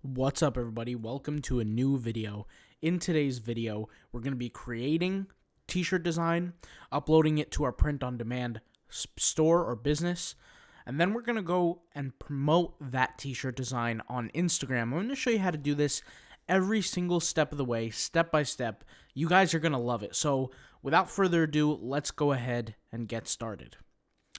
What's up, everybody? Welcome to a new video. In today's video, we're going to be creating t-shirt design, uploading it to our print-on-demand store or business, and then we're going to go and promote that t-shirt design on Instagram. I'm going to show you how to do this every single step of the way, step by step. You guys are going to love it. So without further ado, let's go ahead and get started.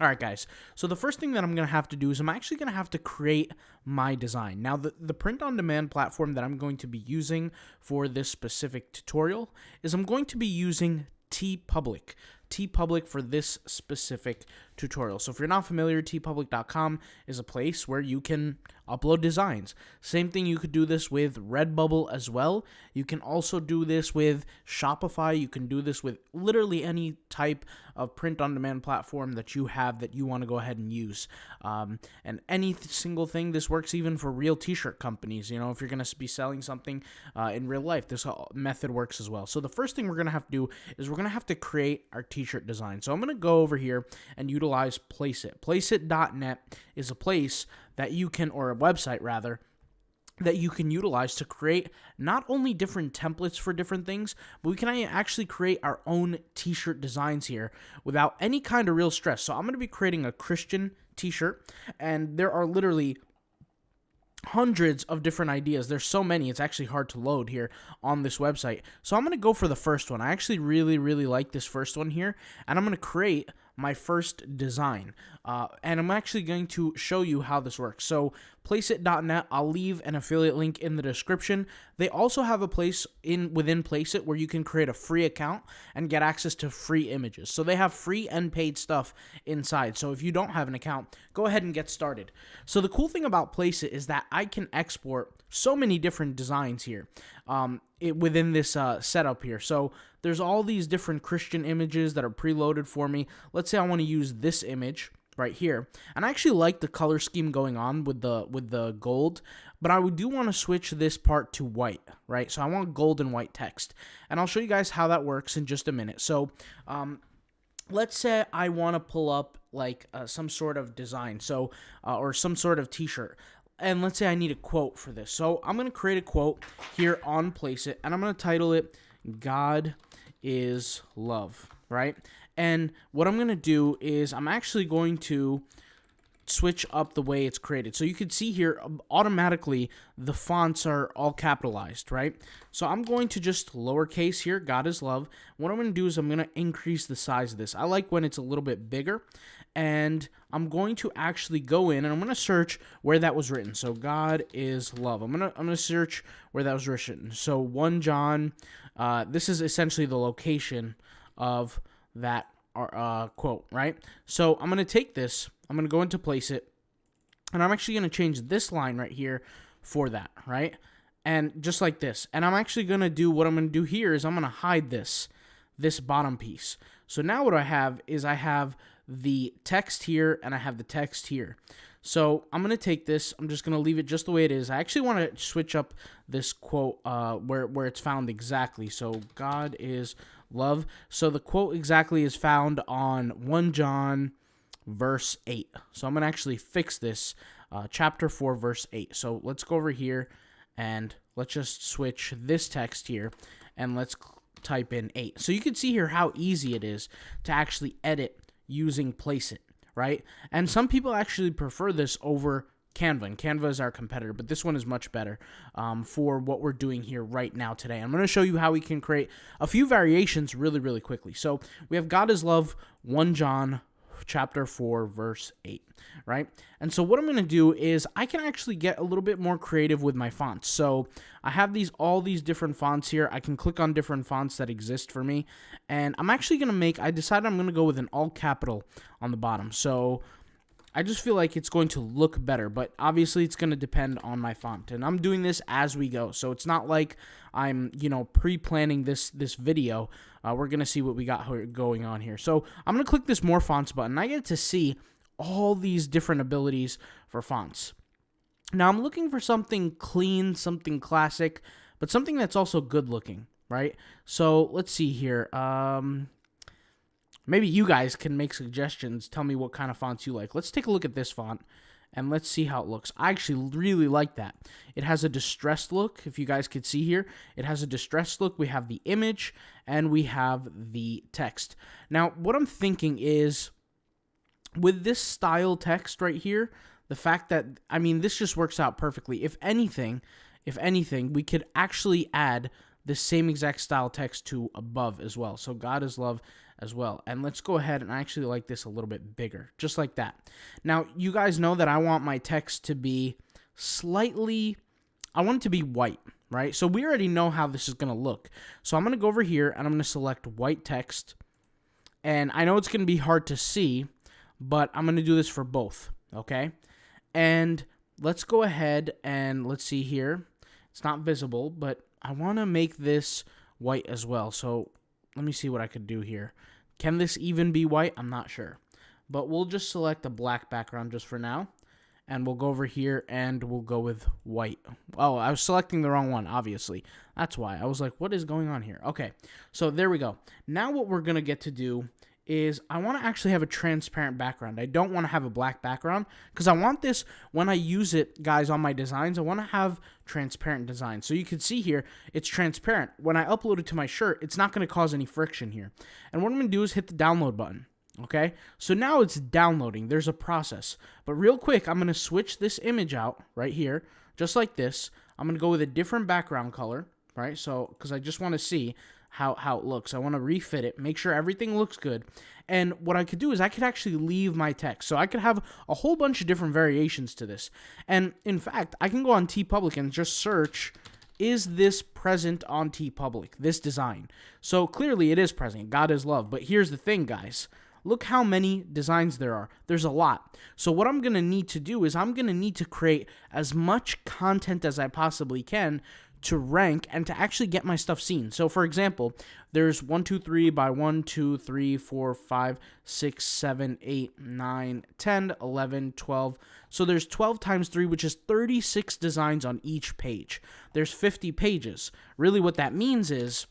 All right, guys, so the first thing that I'm going to have to do is I'm actually going to have to create my design. Now, the print-on-demand platform that I'm going to be using for this specific tutorial is I'm going to be using Teepublic for this specific tutorial. So if you're not familiar, teepublic.com is a place where you can upload designs. Same thing, you could do this with Redbubble as well. You can also do this with Shopify. You can do this with literally any type of print-on-demand platform that you have that you want to go ahead and use. And any single thing, this works even for real t-shirt companies. You know, if you're going to be selling something in real life, this method works as well. So the first thing we're going to have to do is we're going to have to create our t-shirt design. So I'm going to go over here and utilize Placeit. Placeit.net is a place that you can, or a website rather, that you can utilize to create not only different templates for different things, but we can actually create our own t-shirt designs here without any kind of real stress. So I'm going to be creating a Christian t-shirt, and there are literally hundreds of different ideas. There's so many, it's actually hard to load here on this website. So I'm going to go for the first one. I actually really like this first one here, and I'm going to create my first design. And I'm actually going to show you how this works. So Placeit.net, I'll leave an affiliate link in the description. They also have a place within Placeit where you can create a free account and get access to free images. So they have free and paid stuff inside. So if you don't have an account, go ahead and get started. So the cool thing about Placeit is that I can export so many different designs here within this setup here. So there's all these different Christian images that are preloaded for me. Let's say I want to use this image right here, and I actually like the color scheme going on with the gold, but I do want to switch this part to white, right? So I want gold and white text, and I'll show you guys how that works in just a minute. So let's say I want to pull up like some sort of design, so or some sort of t-shirt. And let's say I need a quote for this. So I'm going to create a quote here on Placeit, and I'm going to title it, God is Love, right? And what I'm going to do is I'm actually going to switch up the way it's created. So you can see here, automatically, the fonts are all capitalized, right? So I'm going to just lowercase here, God is Love. What I'm going to do is I'm going to increase the size of this. I like when it's a little bit bigger. And I'm going to actually go in and I'm going to search where that was written. So God is Love. I'm gonna search where that was written. So 1 John. This is essentially the location of that quote, right? So I'm gonna take this. I'm gonna go into Placeit, and I'm actually gonna change this line right here for that, right? And just like this. And I'm actually gonna do what I'm gonna do here is I'm gonna hide this bottom piece. So now what I have is I have the text here and I have the text here. So I'm going to take this. I'm just going to leave it just the way it is. I actually want to switch up this quote where it's found exactly. So God is Love. So the quote exactly is found on 1 John verse 8. So I'm going to actually fix this, chapter 4 verse 8. So let's go over here and let's just switch this text here and let's type in 8. So you can see here how easy it is to actually edit using Placeit, right? And some people actually prefer this over Canva, and Canva is our competitor, but this one is much better for what we're doing here right now today. I'm going to show you how we can create a few variations really quickly. So we have God is Love, 1 John chapter 4 verse 8, right? And so what I'm going to do is I can actually get a little bit more creative with my fonts. So I have all these different fonts here. I can click on different fonts that exist for me, and I'm actually going to I decided I'm going to go with an all capital on the bottom. So I just feel like it's going to look better, but obviously it's going to depend on my font, and I'm doing this as we go. So it's not like I'm, pre-planning this video. We're going to see what we got going on here. So I'm going to click this More Fonts button. I get to see all these different abilities for fonts. Now I'm looking for something clean, something classic, but something that's also good looking, right? So let's see here. Maybe you guys can make suggestions. Tell me what kind of fonts you like. Let's take a look at this font. and let's see how it looks. I actually really like that. It has a distressed look. If you guys could see here, it has a distressed look. We have the image and we have the text. Now, what I'm thinking is with this style text right here, the fact that, I mean, this just works out perfectly. If anything, we could actually add the same exact style text to above as well. So God is love as well. And let's go ahead and I actually like this a little bit bigger, just like that. Now, you guys know that I want my text to be I want it to be white, right? So we already know how this is going to look. So I'm going to go over here and I'm going to select white text. And I know it's going to be hard to see, but I'm going to do this for both, okay? And let's go ahead and let's see here. It's not visible, but I want to make this white as well. So let me see what I could do here. Can this even be white? I'm not sure. But we'll just select a black background just for now. And we'll go over here and we'll go with white. Oh, I was selecting the wrong one, obviously. That's why. I was like, what is going on here? Okay, so there we go. Now what we're going to get to do is I want to actually have a transparent background. I don't want to have a black background because I want this, when I use it, guys, on my designs, I want to have transparent designs. So you can see here, it's transparent. When I upload it to my shirt, it's not going to cause any friction here. And what I'm going to do is hit the download button. Okay, so now it's downloading. There's a process. But real quick, I'm going to switch this image out right here, just like this. I'm going to go with a different background color, right? So, because I just want to see how it looks. I want to refit it, make sure everything looks good. And what I could do is I could actually leave my text. So I could have a whole bunch of different variations to this. And in fact, I can go on Teepublic and just search, is this present on Teepublic, this design? So clearly it is present. God is love. But here's the thing, guys. Look how many designs there are. There's a lot. So what I'm going to need to do is I'm going to need to create as much content as I possibly can to rank and to actually get my stuff seen. So for example, there's 1, 2, 3 by 1, 2, 3, 4, 5, 6, 7, 8, 9, 10, 11, 12. So there's 12 times 3, which is 36 designs on each page. There's 50 pages. Really what that means is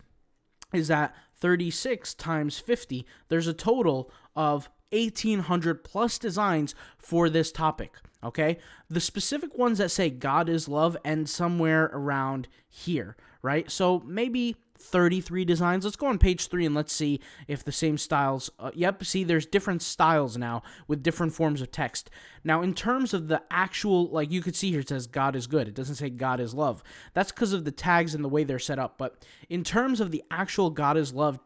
that 36 times 50, there's a total of 1,800 plus designs for this topic, okay? The specific ones that say God is love end somewhere around here, right? So maybe 33 designs. Let's go on page 3 and let's see if the same styles. Yep, see, there's different styles now with different forms of text. Now, in terms of the actual, like you could see here, it says God is good. It doesn't say God is love. That's because of the tags and the way they're set up. But in terms of the actual God is love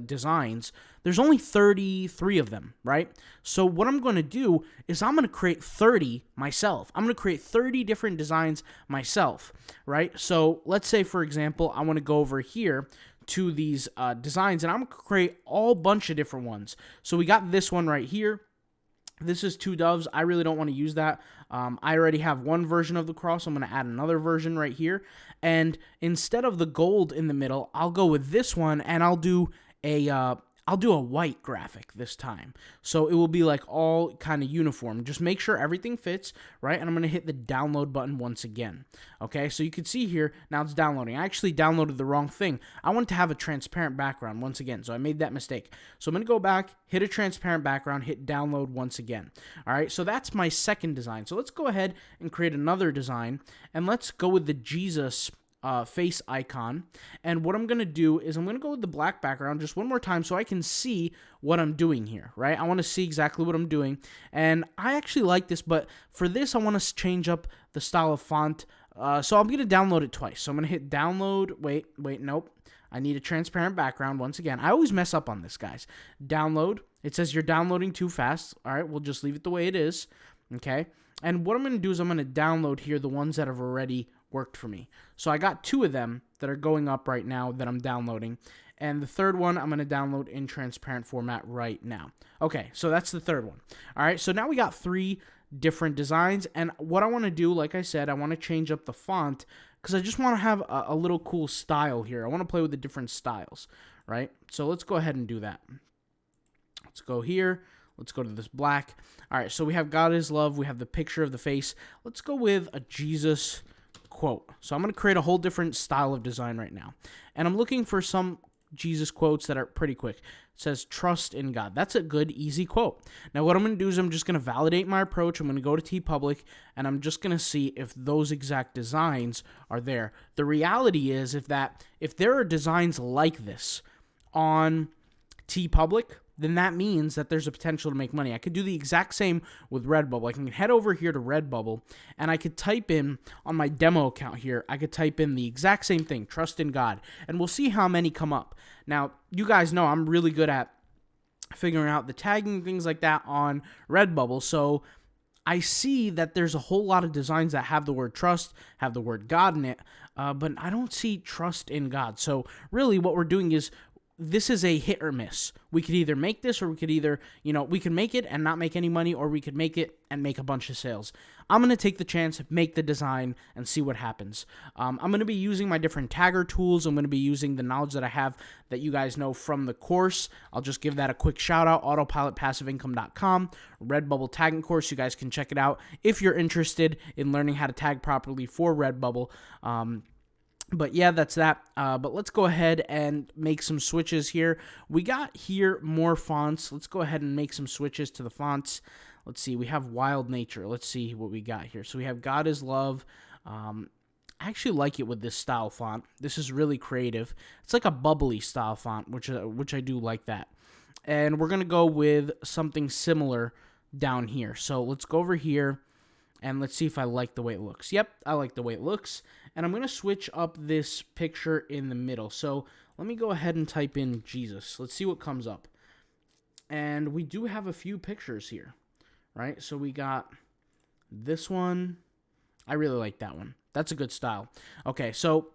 designs, there's only 33 of them, right? So what I'm going to do is I'm going to create 30 myself. I'm going to create 30 different designs myself, right? So let's say, for example, I want to go over here to these designs, and I'm going to create all bunch of different ones. So we got this one right here. This is 2 doves. I really don't want to use that. I already have one version of the cross. I'm going to add another version right here. And instead of the gold in the middle, I'll go with this one, and I'll do a white graphic this time. So it will be like all kind of uniform. Just make sure everything fits, right? And I'm going to hit the download button once again. Okay, so you can see here, now it's downloading. I actually downloaded the wrong thing. I wanted to have a transparent background once again, so I made that mistake. So I'm going to go back, hit a transparent background, hit download once again. All right, so that's my second design. So let's go ahead and create another design, and let's go with the Jesus face icon. And what I'm going to do is I'm going to go with the black background just one more time so I can see what I'm doing here, right? I want to see exactly what I'm doing. And I actually like this, but for this, I want to change up the style of font. So I'm going to download it twice. So I'm going to hit download. Wait, nope. I need a transparent background once again. I always mess up on this, guys. Download. It says you're downloading too fast. All right, we'll just leave it the way it is. Okay. And what I'm going to do is I'm going to download here the ones that have already worked for me. So I got 2 of them that are going up right now that I'm downloading. And the third one I'm going to download in transparent format right now. Okay, so that's the third one. All right, so now we got 3 different designs. And what I want to do, like I said, I want to change up the font because I just want to have a little cool style here. I want to play with the different styles, right? So let's go ahead and do that. Let's go here. Let's go to this black. All right, so we have God is love. We have the picture of the face. Let's go with a Jesus quote. So I'm going to create a whole different style of design right now. And I'm looking for some Jesus quotes that are pretty quick. It says, trust in God. That's a good, easy quote. Now, what I'm going to do is I'm just going to validate my approach. I'm going to go to Teepublic, and I'm just going to see if those exact designs are there. The reality is if there are designs like this on Teepublic, then that means that there's a potential to make money. I could do the exact same with Redbubble. I can head over here to Redbubble, and I could type in, on my demo account here, I could type in the exact same thing, trust in God, and we'll see how many come up. Now, you guys know I'm really good at figuring out the tagging and things like that on Redbubble, so I see that there's a whole lot of designs that have the word trust, have the word God in it, but I don't see trust in God. So really what we're doing is, this is a hit or miss. We could either make this, or we could either, we can make it and not make any money, or we could make it and make a bunch of sales. I'm going to take the chance, make the design, and see what happens. I'm going to be using my different tagger tools. I'm going to be using the knowledge that I have that you guys know from the course. I'll just give that a quick shout out, autopilotpassiveincome.com, Redbubble tagging course. You guys can check it out if you're interested in learning how to tag properly for Redbubble. But yeah, that's that. But let's go ahead and make some switches here. We got here more fonts. Let's go ahead and make some switches to the fonts. Let's see. We have Wild Nature. Let's see what we got here. So we have God is Love. I actually like it with this style font. This is really creative. It's like a bubbly style font, which I do like that. And we're going to go with something similar down here. So let's go over here, and let's see if I like the way it looks. Yep, I like the way it looks. And I'm going to switch up this picture in the middle. So let me go ahead and type in Jesus. Let's see what comes up. And we do have a few pictures here, right? So we got this one. I really like that one. That's a good style. Okay, so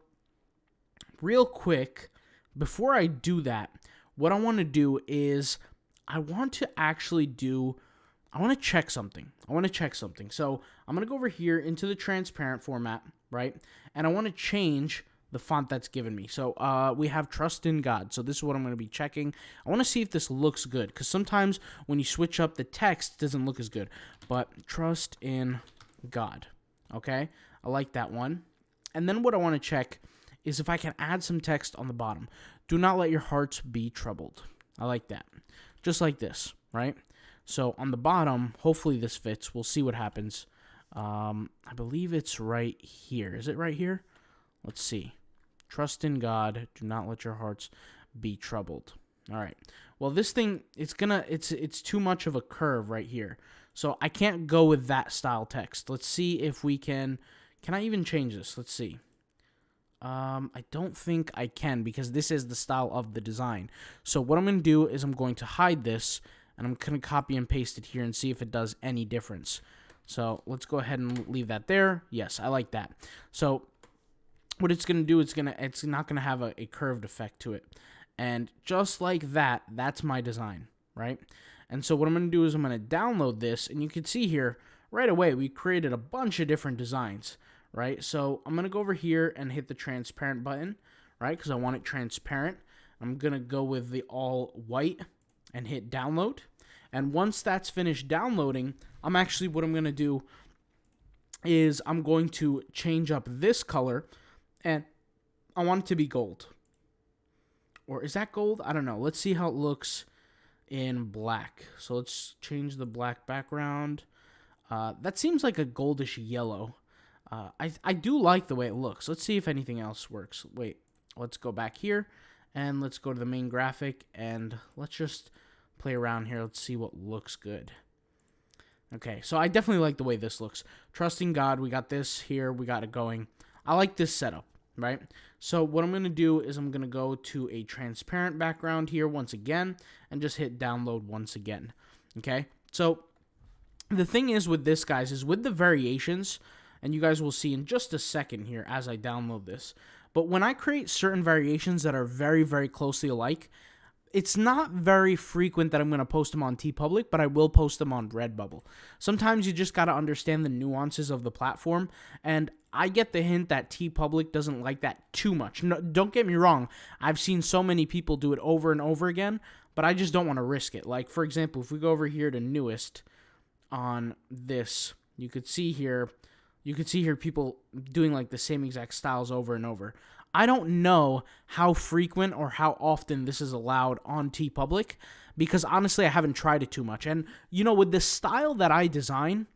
real quick, before I do that, what I want to do is I want to check something. So I'm going to go over here into the transparent format, right? And I want to change the font that's given me. So we have trust in God. So this is what I'm going to be checking. I want to see if this looks good, because sometimes when you switch up the text, it doesn't look as good. But trust in God. Okay? I like that one. And then what I want to check is if I can add some text on the bottom. Do not let your hearts be troubled. I like that. Just like this, right? So on the bottom, hopefully this fits. We'll see what happens. I believe it's right here. Is it right here? Let's see. Trust in God. Do not let your hearts be troubled. All right. Well, this thing, it's too much of a curve right here. So I can't go with that style text. Let's see if we can I even change this? Let's see. I don't think I can, because this is the style of the design. So what I'm going to do is I'm going to hide this, and I'm going to copy and paste it here and see if it does any difference. So let's go ahead and leave that there. Yes, I like that. So what it's going to do, it's not going to have a curved effect to it. And just like that, that's my design, right? And so what I'm going to do is I'm going to download this, and you can see here right away we created a bunch of different designs, right? So I'm going to go over here and hit the transparent button, right? Because I want it transparent. I'm going to go with the all white and hit download. And once that's finished downloading, what I'm going to do is I'm going to change up this color, and I want it to be gold. Or is that gold? I don't know. Let's see how it looks in black. So let's change the black background. That seems like a goldish yellow. I do like the way it looks. Let's see if anything else works. Wait, let's go back here, and let's go to the main graphic, and let's just play around here. Let's see what looks good. Okay, so I definitely like the way this looks. Trusting God, we got this here. We got it going. I like this setup, right? So what I'm going to do is I'm going to go to a transparent background here once again and just hit download once again. Okay, so the thing is with this, guys, is with the variations, and you guys will see in just a second here as I download this, but when I create certain variations that are very, very closely alike, it's not very frequent that I'm going to post them on Teepublic, but I will post them on Redbubble. Sometimes you just got to understand the nuances of the platform, and I get the hint that Teepublic doesn't like that too much. No, don't get me wrong. I've seen so many people do it over and over again, but I just don't want to risk it. Like, for example, if we go over here to newest on this, you could see here You can see here people doing like the same exact styles over and over. I don't know how frequent or how often this is allowed on Teepublic, because honestly, I haven't tried it too much. And, with the style that I design,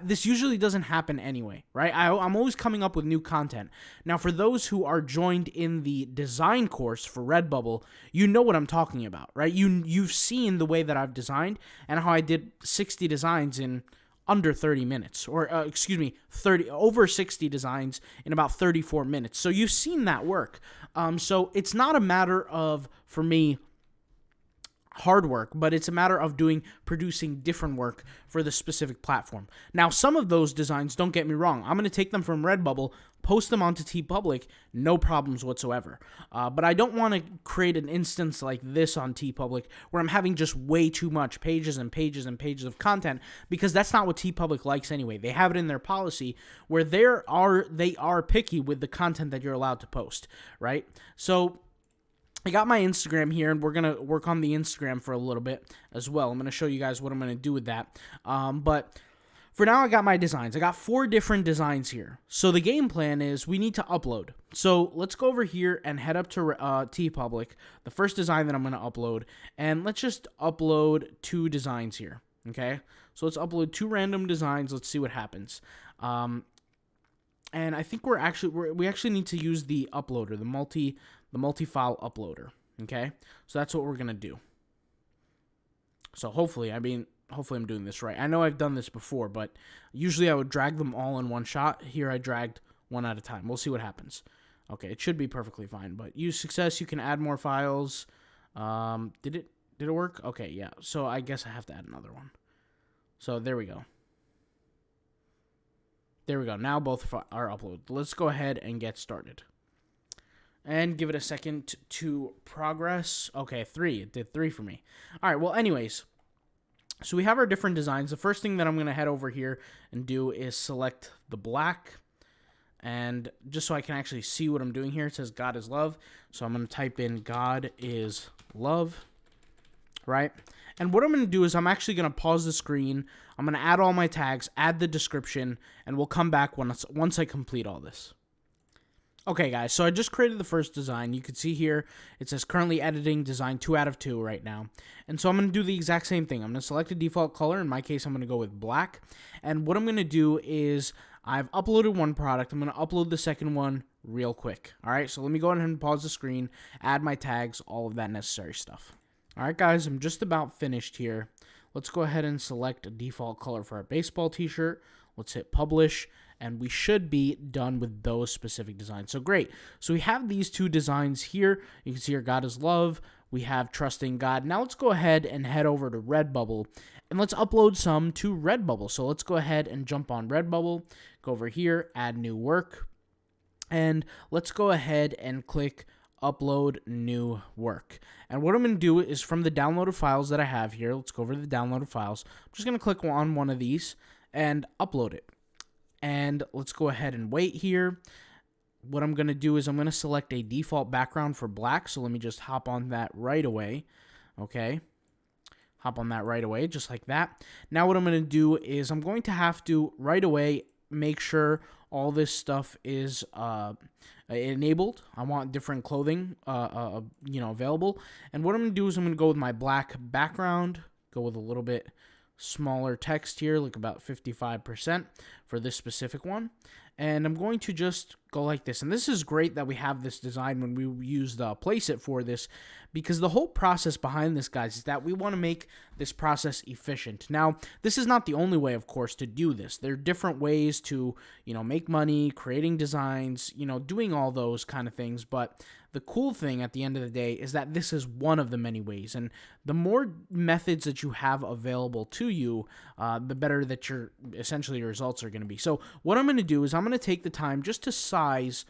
this usually doesn't happen anyway, right? I'm always coming up with new content. Now, for those who are joined in the design course for Redbubble, you know what I'm talking about, right? You've seen the way that I've designed and how I did 60 designs in under 30 minutes, or 60 designs in about 34 minutes. So you've seen that work. So it's not a matter of, for me, hard work, but it's a matter of producing different work for the specific platform. Now, some of those designs, don't get me wrong, I'm going to take them from Redbubble, post them onto Teepublic, no problems whatsoever. But I don't want to create an instance like this on Teepublic where I'm having just way too much pages and pages and pages of content, because that's not what Teepublic likes anyway. They have it in their policy where they are picky with the content that you're allowed to post, right? So I got my Instagram here, and we're going to work on the Instagram for a little bit as well. I'm going to show you guys what I'm going to do with that. But for now, I got my designs. I got 4 different designs here. So the game plan is we need to upload. So let's go over here and head up to Teepublic, the first design that I'm going to upload. And let's just upload 2 designs here, okay? So let's upload 2 random designs. Let's see what happens. And I think we actually need to use the uploader, the multi-file uploader, okay? So that's what we're going to do. So hopefully I'm doing this right. I know I've done this before, but usually I would drag them all in one shot. Here I dragged one at a time. We'll see what happens. Okay, it should be perfectly fine, but use success. You can add more files. Did it work? Okay, yeah. So I guess I have to add another one. So there we go. There we go. Now both are uploaded. Let's go ahead and get started. And give it a second to progress. Okay, 3. It did 3 for me. All right, well, anyways. So we have our different designs. The first thing that I'm going to head over here and do is select the black. And just so I can actually see what I'm doing here, it says God is love. So I'm going to type in God is love, right? And what I'm going to do is I'm actually going to pause the screen. I'm going to add all my tags, add the description, and we'll come back once I complete all this. Okay, guys, so I just created the first design. You can see here it says currently editing design 2 out of 2 right now. And so I'm going to do the exact same thing. I'm going to select a default color. In my case, I'm going to go with black. And what I'm going to do is I've uploaded one product. I'm going to upload the second one real quick. All right, so let me go ahead and pause the screen, add my tags, all of that necessary stuff. All right, guys, I'm just about finished here. Let's go ahead and select a default color for our baseball t-shirt. Let's hit publish, and we should be done with those specific designs. So great. So we have these 2 designs here. You can see here, God is love. We have trusting God. Now let's go ahead and head over to Redbubble, and let's upload some to Redbubble. So let's go ahead and jump on Redbubble, go over here, add new work, and let's go ahead and click upload new work. And what I'm going to do is from the downloaded files that I have here, let's go over to the downloaded files. I'm just going to click on one of these and upload it. And let's go ahead and wait here. What I'm going to do is I'm going to select a default background for black. So let me just hop on that right away. Okay. Hop on that right away, just like that. Now what I'm going to do is I'm going to have to right away make sure all this stuff is enabled. I want different clothing available. And what I'm going to do is I'm going to go with my black background, go with a little bit smaller text here, like about 55% for this specific one. And I'm going to just go like this. And this is great that we have this design when we use the Placeit for this, because the whole process behind this, guys, is that we want to make this process efficient. Now, this is not the only way, of course, to do this. There are different ways to, make money, creating designs, doing all those kind of things. But the cool thing at the end of the day is that this is one of the many ways. And the more methods that you have available to you, the better that your results are going to be. So what I'm going to do is I'm going to take the time just to size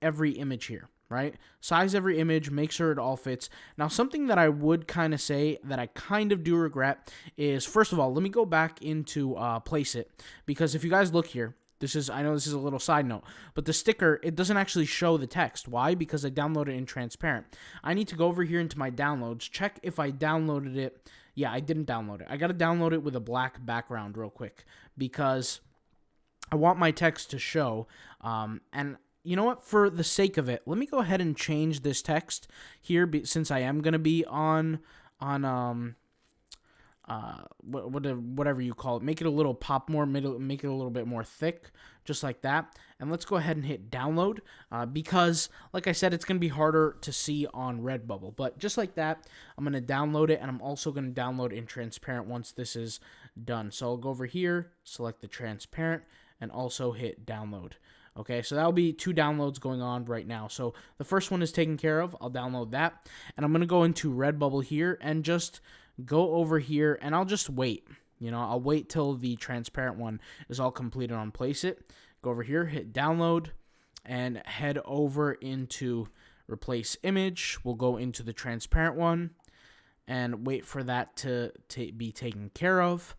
every image here, right? Size every image, make sure it all fits. Now, something that I would kind of say that I kind of do regret is, first of all, let me go back into Placeit, because if you guys look here, I know this is a little side note, but the sticker, it doesn't actually show the text. Why? Because I downloaded it in transparent. I need to go over here into my downloads, check if I downloaded it. Yeah, I didn't download it. I got to download it with a black background real quick, because I want my text to show. And you know what? For the sake of it, let me go ahead and change this text here, since I am gonna be on whatever you call it. Make it a little pop more, make it a little bit more thick, just like that. And let's go ahead and hit download, because, like I said, it's going to be harder to see on Redbubble. But just like that, I'm going to download it, and I'm also going to download in transparent once this is done. So I'll go over here, select the transparent, and also hit download. Okay, so that'll be 2 downloads going on right now. So the first one is taken care of. I'll download that, and I'm going to go into Redbubble here and just go over here, and I'll just wait. I'll wait till the transparent one is all completed on Placeit. Go over here, hit download, and head over into replace image. We'll go into the transparent one and wait for that to be taken care of.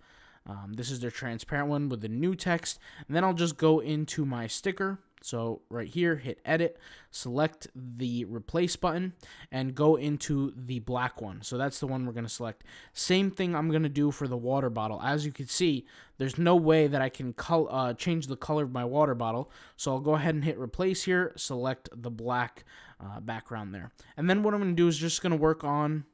This is the transparent one with the new text. And then I'll just go into my sticker. So right here, hit edit, select the replace button, and go into the black one. So that's the one we're going to select. Same thing I'm going to do for the water bottle. As you can see, there's no way that I can change the color of my water bottle. So I'll go ahead and hit replace here, select the black background there. And then what I'm going to do is just going to work on,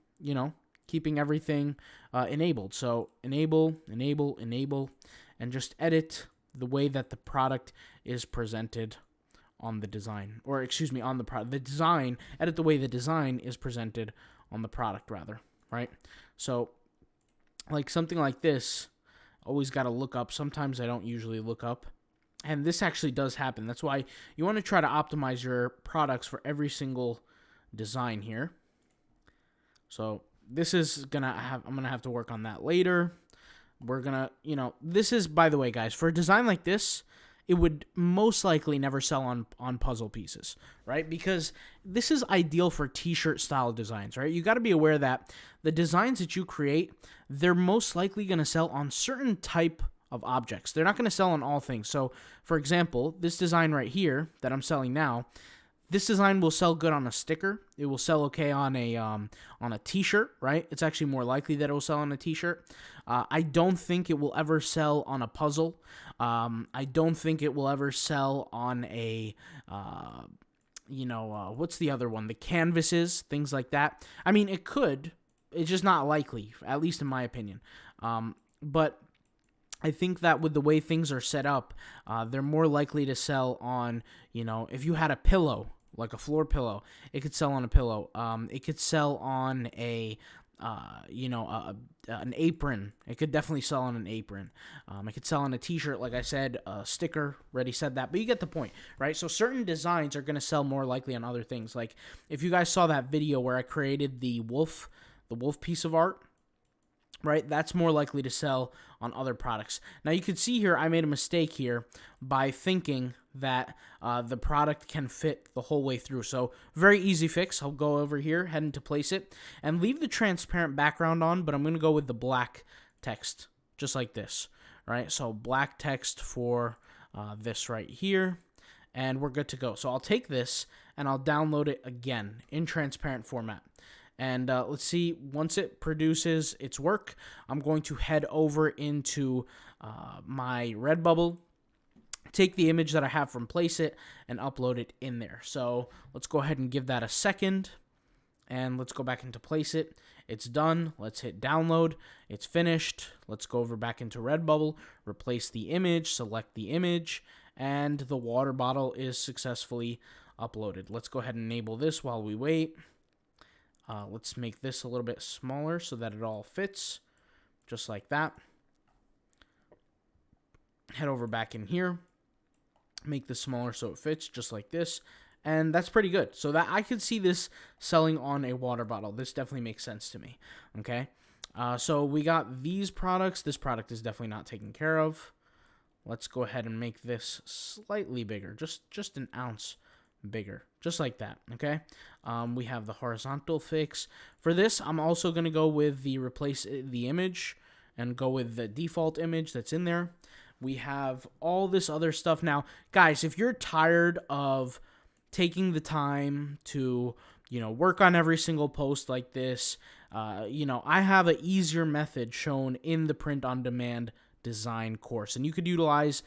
keeping everything enabled. So enable, and just edit the way that the product is presented on the design, or excuse me, on the product. The design, edit the way the design is presented on the product, rather, right? So, like something like this, always got to look up. Sometimes I don't usually look up, and this actually does happen. That's why you want to try to optimize your products for every single design here. So this is I'm gonna have to work on that later. We're gonna, this is, by the way, guys, for a design like this, it would most likely never sell on puzzle pieces, right? Because this is ideal for t-shirt style designs, right? You got to be aware that the designs that you create, they're most likely going to sell on certain type of objects. They're not going to sell on all things. So, for example, this design right here that I'm selling now, this design will sell good on a sticker. It will sell okay on a t-shirt, right? It's actually more likely that it will sell on a t-shirt. I don't think it will ever sell on a puzzle. I don't think it will ever sell on a, what's the other one? The canvases, things like that. I mean, it could. It's just not likely, at least in my opinion. But I think that with the way things are set up, they're more likely to sell on, if you had a pillow, like a floor pillow, it could sell on a pillow. It could sell on an apron. It could definitely sell on an apron. It could sell on a t-shirt, like I said, a sticker, already said that, but you get the point, right? So certain designs are going to sell more likely on other things. Like if you guys saw that video where I created the wolf piece of art, right? That's more likely to sell on other products. Now you can see here, I made a mistake here by thinking that the product can fit the whole way through. So very easy fix. I'll go over here, head into Placeit, and leave the transparent background on, but I'm going to go with the black text, just like this, right? So black text for this right here, and we're good to go. So I'll take this and I'll download it again in transparent format. And let's see, once it produces its work, I'm going to head over into my Redbubble, take the image that I have from Placeit, and upload it in there. So let's go ahead and give that a second, and let's go back into Placeit. It's done. Let's hit download. It's finished. Let's go over back into Redbubble, replace the image, select the image, and the water bottle is successfully uploaded. Let's go ahead and enable this while we wait. Let's make this a little bit smaller so that it all fits, just like that. Head over back in here, make this smaller so it fits, just like this, and that's pretty good. So that I could see this selling on a water bottle. This definitely makes sense to me, okay? So we got these products. This product is definitely not taken care of. Let's go ahead and make this slightly bigger, just an ounce bigger, just like that, okay? We have the horizontal fix. For this, I'm also going to go with the replace the image and go with the default image that's in there. We have all this other stuff. Now, guys, if you're tired of taking the time to, work on every single post like this, I have an easier method shown in the print-on-demand design course. And you could utilize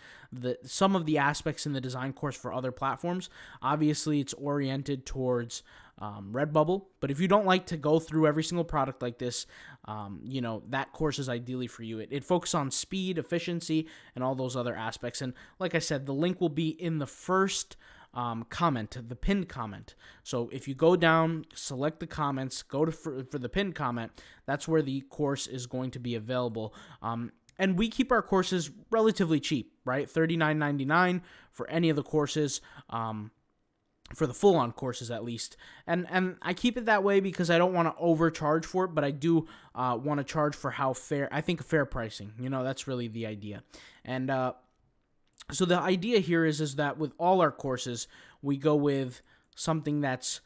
some of the aspects in the design course for other platforms. Obviously, it's oriented towards Redbubble, but if you don't like to go through every single product like this, that course is ideally for you. It focuses on speed, efficiency, and all those other aspects. And like I said, the link will be in the first comment, the pinned comment. So if you go down, select the comments, go to for the pinned comment, that's where the course is going to be available. And we keep our courses relatively cheap, right? $39.99 for any of the courses, for the full-on courses at least. And I keep it that way because I don't want to overcharge for it, but I do want to charge for how fair, I think fair pricing. That's really the idea. And so the idea here is that with all our courses, we go with something that's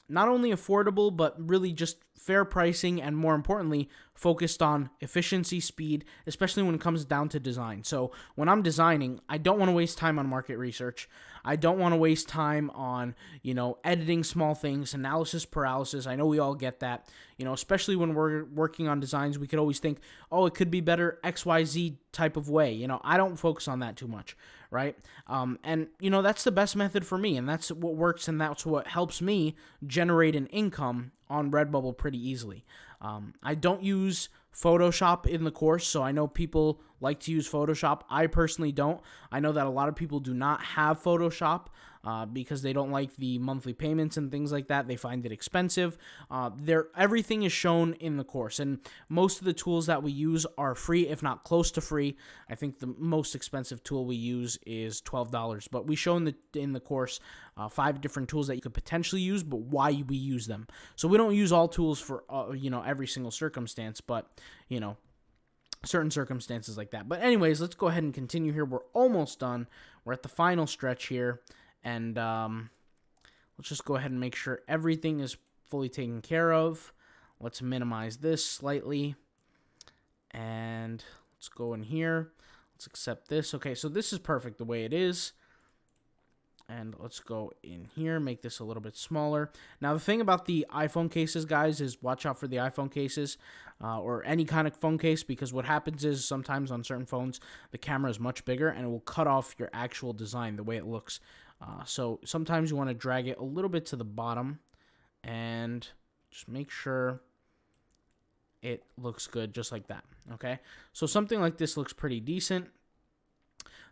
not only affordable, but really just fair pricing, and more importantly, focused on efficiency, speed, especially when it comes down to design. So when I'm designing, I don't want to waste time on market research. I don't want to waste time on, editing small things, analysis paralysis. I know we all get that, especially when we're working on designs, we could always think, oh, it could be better XYZ type of way. I don't focus on that too much, right? And that's the best method for me, and that's what works, and that's what helps me generate an income on Redbubble pretty easily. I don't use Photoshop in the course, so I know people like to use Photoshop. I personally don't. I know that a lot of people do not have Photoshop because they don't like the monthly payments and things like that. They find it expensive. Everything is shown in the course, and most of the tools that we use are free, if not close to free. I think the most expensive tool we use is $12, but we show in the course 5 different tools that you could potentially use, but why we use them. So we don't use all tools for every single circumstance, but certain circumstances like that. But anyways, let's go ahead and continue here. We're almost done. We're at the final stretch here. And let's just go ahead and make sure everything is fully taken care of. Let's minimize this slightly. And let's go in here. Let's accept this. Okay, so this is perfect the way it is. And let's go in here, make this a little bit smaller. Now, the thing about the iPhone cases, guys, is watch out for the iPhone cases or any kind of phone case, because what happens is sometimes on certain phones, the camera is much bigger and it will cut off your actual design, the way it looks. So sometimes you want to drag it a little bit to the bottom and just make sure it looks good just like that, okay? So something like this looks pretty decent.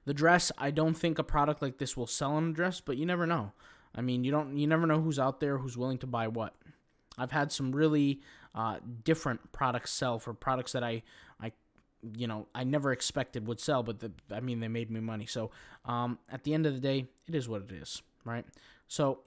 The dress, I don't think a product like this will sell on a dress, but you never know. I mean, you never know who's out there who's willing to buy what. I've had some really different products sell for products that I never expected would sell, but they made me money. So at the end of the day, it is what it is, right? So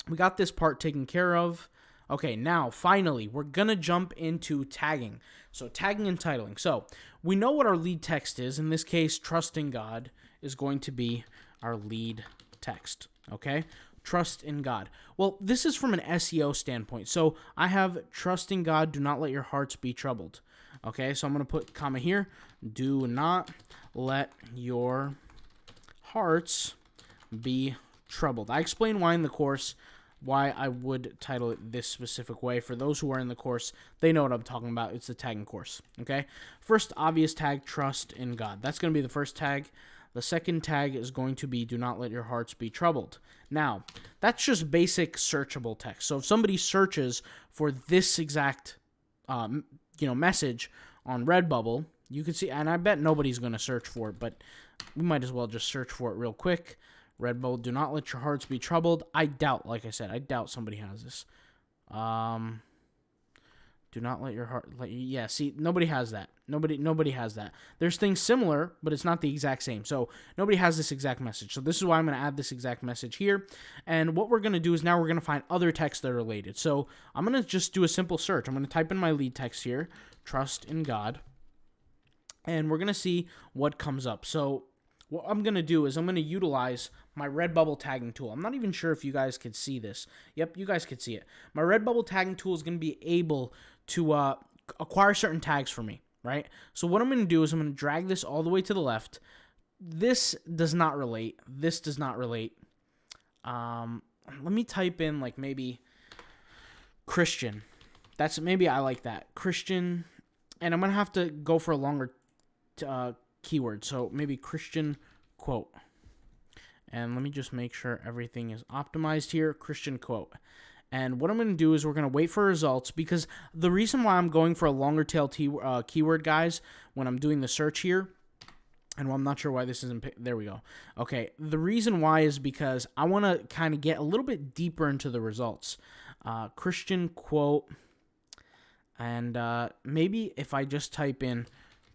we got this part taken care of. Okay, now, finally, we're going to jump into tagging. So, tagging and titling. So, we know what our lead text is. In this case, trust in God is going to be our lead text, okay? Trust in God. Well, this is from an SEO standpoint. So, I have trust in God, do not let your hearts be troubled. Okay, so I'm going to put comma here. Do not let your hearts be troubled. I explain why in the course, why I would title it this specific way. For those who are in the course, they know what I'm talking about. It's the tagging course, okay? First obvious tag, trust in God. That's going to be the first tag. The second tag is going to be do not let your hearts be troubled. Now, that's just basic searchable text. So if somebody searches for this exact message on Redbubble, you can see, and I bet nobody's going to search for it, but we might as well just search for it real quick. Redbubble, do not let your hearts be troubled. I doubt, like I said, I doubt somebody has this. Do not let your heart, see, nobody has that. Nobody has that. There's things similar, but it's not the exact same. So nobody has this exact message. So this is why I'm going to add this exact message here. And what we're going to do is now we're going to find other texts that are related. So I'm going to just do a simple search. I'm going to type in my lead text here, trust in God, and we're going to see what comes up. So what I'm going to do is I'm going to utilize my Redbubble tagging tool. I'm not even sure if you guys could see this. Yep, you guys could see it. My Redbubble tagging tool is going to be able to acquire certain tags for me, right? So what I'm going to do is I'm going to drag this all the way to the left. This does not relate. This does not relate. Let me type in like maybe Christian. Maybe I like that. Christian. And I'm going to have to go for a longer keyword. So maybe Christian quote. And let me just make sure everything is optimized here. Christian quote. And what I'm going to do is we're going to wait for results, because the reason why I'm going for a longer tail keyword, guys, when I'm doing the search here, and I'm not sure why this isn't, there we go. Okay, the reason why is because I want to kind of get a little bit deeper into the results. Christian quote, and maybe if I just type in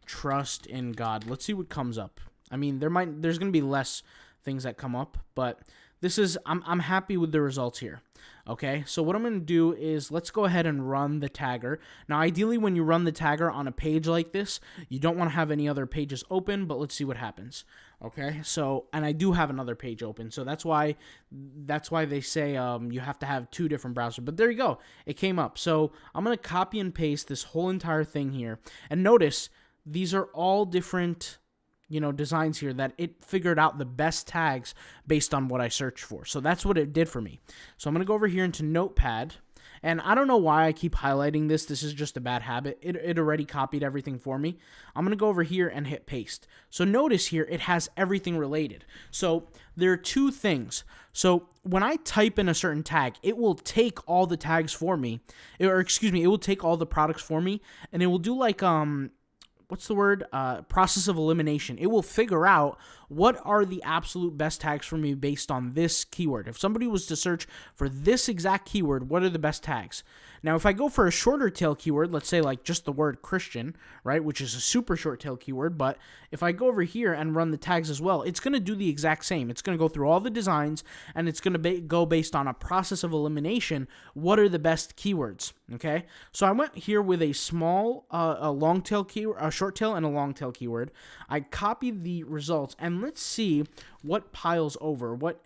trust in God, let's see what comes up. I mean, there's going to be less things that come up, but this is, I'm happy with the results here. Okay, so what I'm going to do is let's go ahead and run the tagger. Now, ideally, when you run the tagger on a page like this, you don't want to have any other pages open, but let's see what happens. Okay, so, and I do have another page open, so that's why they say you have to have two different browsers. But there you go, it came up. So I'm going to copy and paste this whole entire thing here, and notice these are all different designs here that it figured out the best tags based on what I searched for. So that's what it did for me. So I'm going to go over here into Notepad, and I don't know why I keep highlighting this. This is just a bad habit. It already copied everything for me. I'm going to go over here and hit paste. So notice here, it has everything related. So there are two things. So when I type in a certain tag, it will take all the tags for me, or excuse me, it will take all the products for me, and it will do like, what's the word? Process of elimination. It will figure out what are the absolute best tags for me based on this keyword. If somebody was to search for this exact keyword, what are the best tags? Now, if I go for a shorter tail keyword, let's say like just the word Christian, right, which is a super short tail keyword, but if I go over here and run the tags as well, it's going to do the exact same. It's going to go through all the designs, and it's going to go based on a process of elimination. What are the best keywords? Okay, so I went here with a small, a long tail keyword, a short tail, and a long tail keyword. I copied the results, and let's see what piles over. What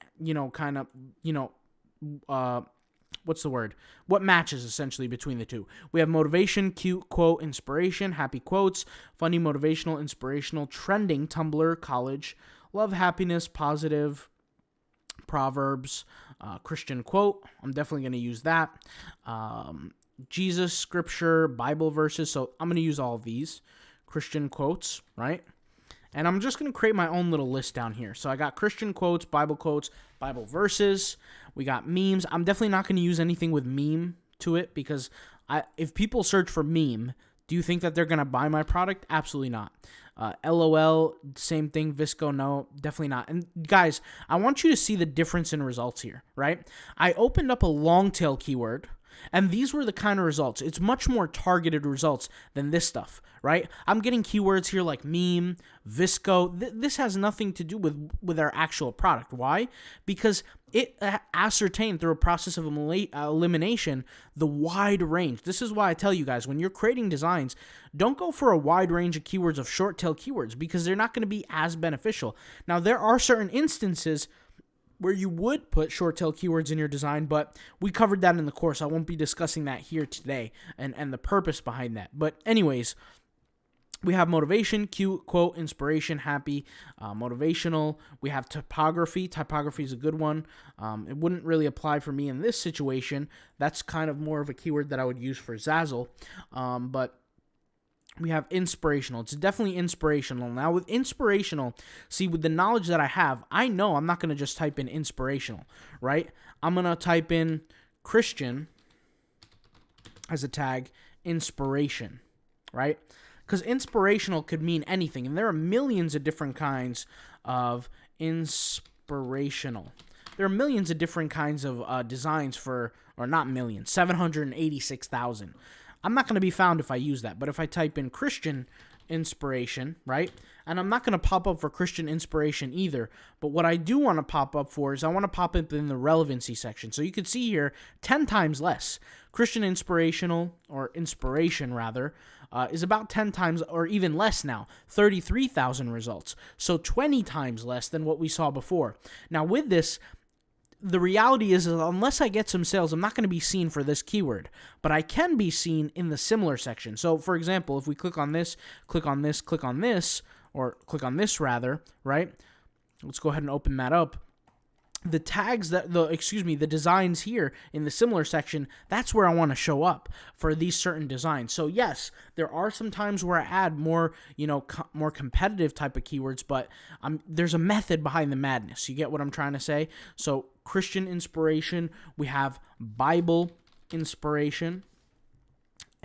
what's the word? What matches essentially between the two? We have motivation, cute, quote, inspiration, happy quotes, funny, motivational, inspirational, trending, Tumblr, college, love, happiness, positive, proverbs, Christian quote. I'm definitely going to use that. Jesus, scripture, Bible verses. So I'm going to use all of these Christian quotes, right? And I'm just going to create my own little list down here. So I got Christian quotes, Bible verses. We got memes. I'm definitely not going to use anything with meme to it, because if people search for meme, do you think that they're going to buy my product? Absolutely not. LOL, same thing. Visco, no, definitely not. And guys, I want you to see the difference in results here, right? I opened up a long tail keyword, and these were the kind of results. It's much more targeted results than this stuff, right? I'm getting keywords here like meme, Visco. This has nothing to do with our actual product. Why? Because it ascertained through a process of elimination the wide range. This is why I tell you guys, when you're creating designs, don't go for a wide range of keywords of short tail keywords, because they're not going to be as beneficial. Now, there are certain instances where you would put short tail keywords in your design, but we covered that in the course. I won't be discussing that here today and the purpose behind that. But anyways, we have motivation, cute, quote, inspiration, happy, motivational. We have typography. Typography is a good one. It wouldn't really apply for me in this situation. That's kind of more of a keyword that I would use for Zazzle. But we have inspirational. It's definitely inspirational. Now, with inspirational, see, with the knowledge that I have, I know I'm not going to just type in inspirational, right? I'm going to type in Christian as a tag, inspiration, right? Because inspirational could mean anything, and there are millions of different kinds of inspirational. There are millions of different kinds of designs for, or not millions, 786,000. I'm not going to be found if I use that, but if I type in Christian inspiration, right, and I'm not going to pop up for Christian inspiration either, but what I do want to pop up for is I want to pop up in the relevancy section. So you can see here 10 times less. Christian inspirational, or inspiration rather, is about 10 times or even less now, 33,000 results. So 20 times less than what we saw before. Now with this, the reality is unless I get some sales, I'm not going to be seen for this keyword, but I can be seen in the similar section. So for example, if we click on this, click on this, click on this, or click on this rather, right? Let's go ahead and open that up. the tags the designs here in the similar section, that's where I want to show up for these certain designs. So yes, there are some times where I add more, more competitive type of keywords, but there's a method behind the madness. You get what I'm trying to say? So Christian inspiration, we have Bible inspiration.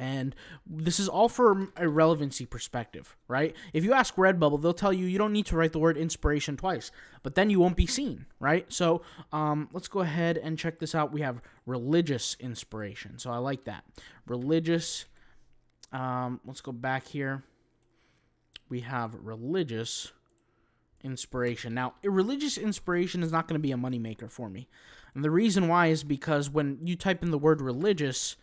And this is all from a relevancy perspective, right? If you ask Redbubble, they'll tell you don't need to write the word inspiration twice, but then you won't be seen, right? So let's go ahead and check this out. We have religious inspiration. So I like that. Religious. Let's go back here. We have religious inspiration. Now, religious inspiration is not going to be a moneymaker for me. And the reason why is because when you type in the word religious,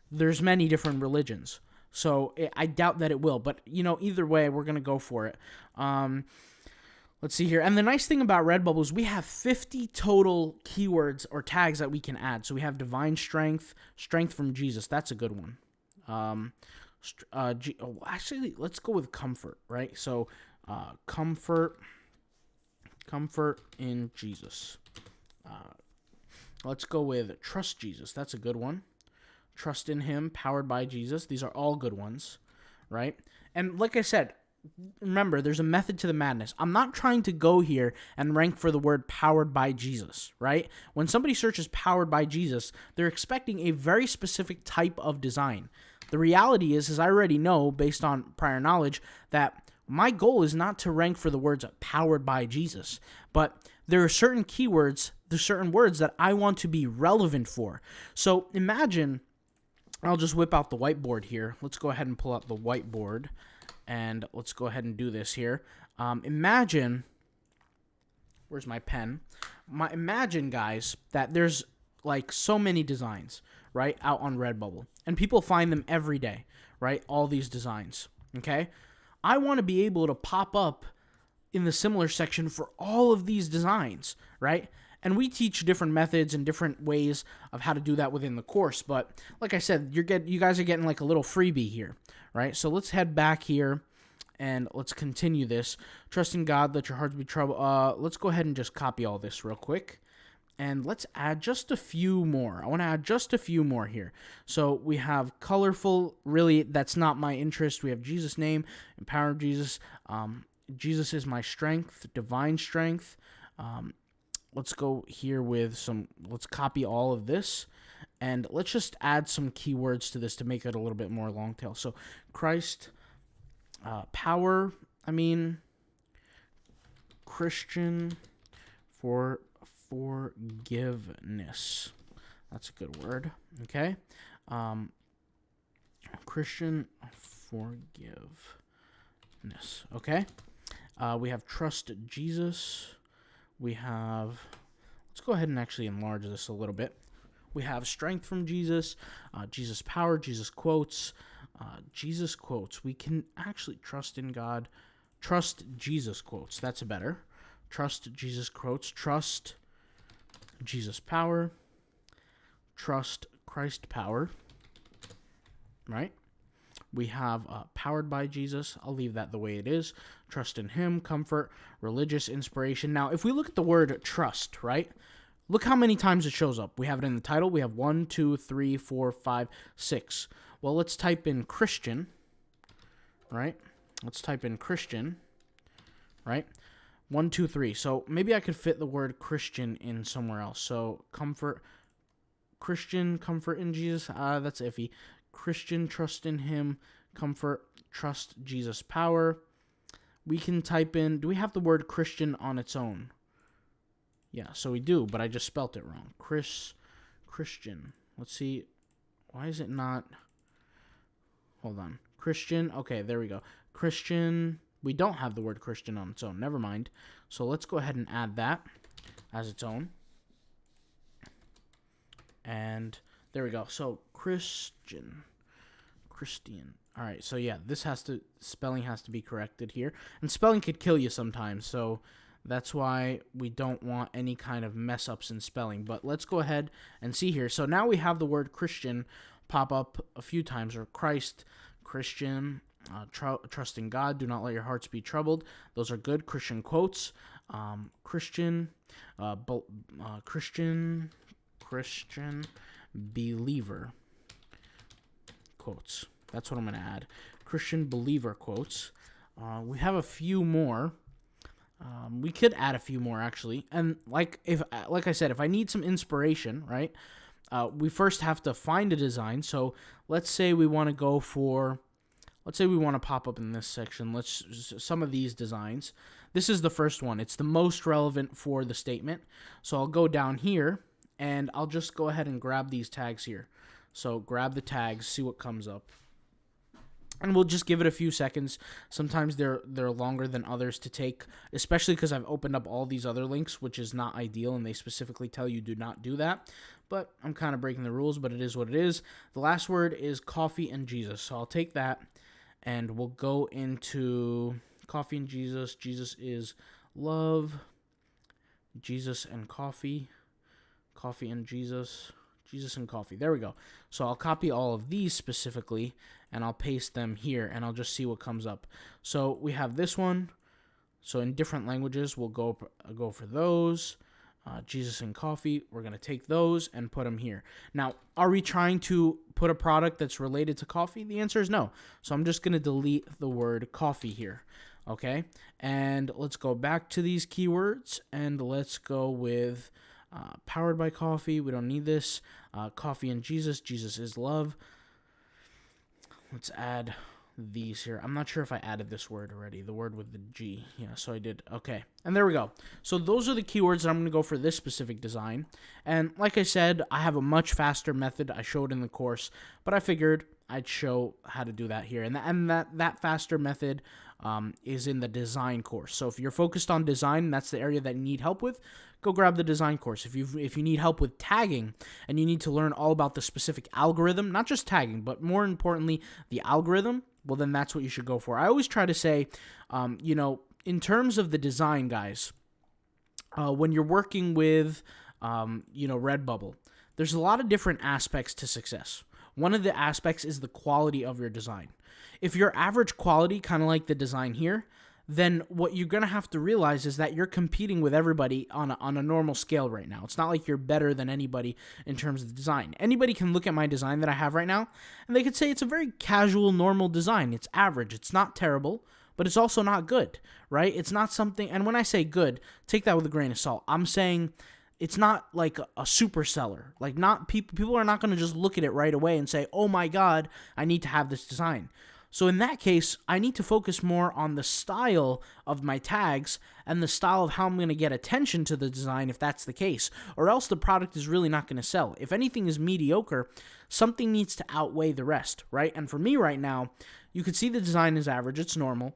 there's many different religions. So I doubt that it will. But, either way, we're going to go for it. Let's see here. And the nice thing about Redbubble is we have 50 total keywords or tags that we can add. So we have divine strength, strength from Jesus. That's a good one. Actually, let's go with comfort, right? So comfort in Jesus. Let's go with trust Jesus. That's a good one. Trust in him, powered by Jesus. These are all good ones, right? And like I said, remember, there's a method to the madness. I'm not trying to go here and rank for the word powered by Jesus, right? When somebody searches powered by Jesus, they're expecting a very specific type of design. The reality is I already know, based on prior knowledge, that my goal is not to rank for the words powered by Jesus, but there are certain keywords, there's certain words that I want to be relevant for. So imagine, I'll just whip out the whiteboard here. Let's go ahead and pull out the whiteboard, and let's go ahead and do this here. Imagine, where's my pen? Imagine, guys, that there's like so many designs, right, out on Redbubble, and people find them every day, right? All these designs, okay? I want to be able to pop up in the similar section for all of these designs, right? And we teach different methods and different ways of how to do that within the course. But like I said, you guys are getting like a little freebie here, right? So let's head back here and let's continue this. Trust in God, let your hearts be troubled. Let's go ahead and just copy all this real quick. And let's add just a few more. I want to add just a few more here. So we have colorful. Really, that's not my interest. We have Jesus' name, empower Jesus. Jesus is my strength, divine strength. Let's go here with let's copy all of this, and let's just add some keywords to this to make it a little bit more long tail. So Christ, power, Christian for forgiveness. That's a good word, okay? Christian forgiveness, okay? We have trust Jesus. We have, let's go ahead and actually enlarge this a little bit. We have strength from Jesus, Jesus power, Jesus quotes. We can actually trust in God. Trust Jesus quotes. That's better. Trust Jesus quotes. Trust Jesus power. Trust Christ power. Right? We have powered by Jesus. I'll leave that the way it is. Trust in him, comfort, religious inspiration. Now, if we look at the word trust, right? Look how many times it shows up. We have it in the title. We have 1, 2, 3, 4, 5, 6. Well, let's type in Christian, right? Let's type in Christian, right? 1, 2, 3. So maybe I could fit the word Christian in somewhere else. So comfort, Christian, comfort in Jesus. That's iffy. Christian, trust in him, comfort, trust Jesus power. We can type in, do we have the word Christian on its own? Yeah, so we do, but I just spelt it wrong. Christian. Let's see. Why is it not? Hold on. Christian. Okay, there we go. Christian. We don't have the word Christian on its own. Never mind. So let's go ahead and add that as its own. And there we go. So Christian. All right. So yeah, spelling has to be corrected here. And spelling could kill you sometimes. So that's why we don't want any kind of mess ups in spelling. But let's go ahead and see here. So now we have the word Christian pop up a few times, or Christ, Christian, trust in God, do not let your hearts be troubled. Those are good Christian quotes. Christian, Christian believer quotes. That's what I'm going to add. Christian believer quotes. We have a few more. We could add a few more actually. And like I said, if I need some inspiration, right? We first have to find a design. So let's say we want to go for, let's say we want to pop up in this section. Some of these designs. This is the first one. It's the most relevant for the statement. So I'll go down here and I'll just go ahead and grab these tags here. So grab the tags, see what comes up. And we'll just give it a few seconds. Sometimes they're longer than others to take, especially because I've opened up all these other links, which is not ideal, and they specifically tell you do not do that. But I'm kind of breaking the rules, but it is what it is. The last word is coffee and Jesus. So I'll take that, and we'll go into coffee and Jesus. Jesus is love. Jesus and coffee. Coffee and Jesus. Jesus and coffee. There we go. So I'll copy all of these specifically, and I'll paste them here, and I'll just see what comes up. So we have this one. So in different languages, we'll go for those. Jesus and coffee. We're going to take those and put them here. Now, are we trying to put a product that's related to coffee? The answer is no. So I'm just going to delete the word coffee here. Okay? And let's go back to these keywords, and let's go with powered by coffee. We don't need this. Coffee and Jesus. Jesus is love. Let's add these here. I'm not sure if I added this word already. The word with the G. Yeah, so I did. Okay. And there we go. So those are the keywords that I'm going to go for this specific design. And like I said, I have a much faster method I showed in the course, but I figured I'd show how to do that here. And that faster method is in the design course. So if you're focused on design, that's the area that you need help with, go grab the design course. If you need help with tagging and you need to learn all about the specific algorithm, not just tagging, but more importantly, the algorithm, well, then that's what you should go for. I always try to say, in terms of the design, guys, when you're working with, Redbubble, there's a lot of different aspects to success. One of the aspects is the quality of your design. If you're average quality, kind of like the design here, then what you're going to have to realize is that you're competing with everybody on a normal scale right now. It's not like you're better than anybody in terms of the design. Anybody can look at my design that I have right now, and they could say it's a very casual, normal design. It's average. It's not terrible, but it's also not good, right? It's not something, and when I say good, take that with a grain of salt. I'm saying it's not like a super seller. Like, not people are not going to just look at it right away and say, oh my God, I need to have this design. So in that case, I need to focus more on the style of my tags and the style of how I'm going to get attention to the design if that's the case, or else the product is really not going to sell. If anything is mediocre, something needs to outweigh the rest, right? And for me right now, you could see the design is average, it's normal,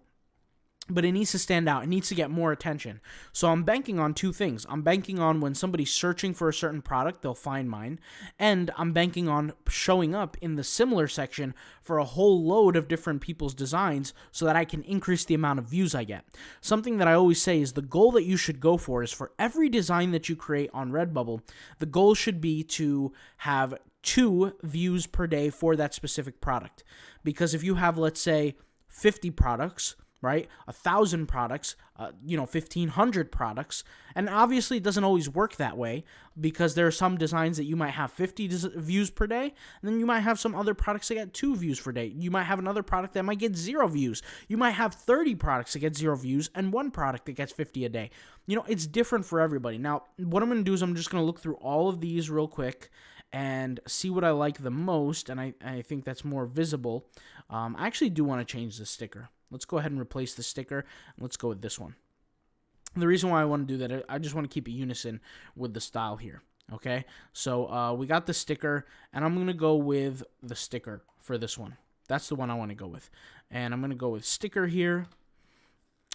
but it needs to stand out. It needs to get more attention. So I'm banking on two things. I'm banking on when somebody's searching for a certain product, they'll find mine. And I'm banking on showing up in the similar section for a whole load of different people's designs so that I can increase the amount of views I get. Something that I always say is the goal that you should go for is for every design that you create on Redbubble, the goal should be to have 2 views per day for that specific product. Because if you have, let's say, 50 products, right? 1,000 products, 1,500 products. And obviously it doesn't always work that way because there are some designs that you might have 50 views per day. And then you might have some other products that get 2 views per day. You might have another product that might get 0 views. You might have 30 products that get 0 views and 1 product that gets 50 a day. It's different for everybody. Now, what I'm going to do is I'm just going to look through all of these real quick and see what I like the most. And I think that's more visible. I actually do want to change the sticker. Let's go ahead and replace the sticker, and let's go with this one. The reason why I want to do that, I just want to keep it unison with the style here, okay? So we got the sticker, and I'm going to go with the sticker for this one. That's the one I want to go with. And I'm going to go with sticker here.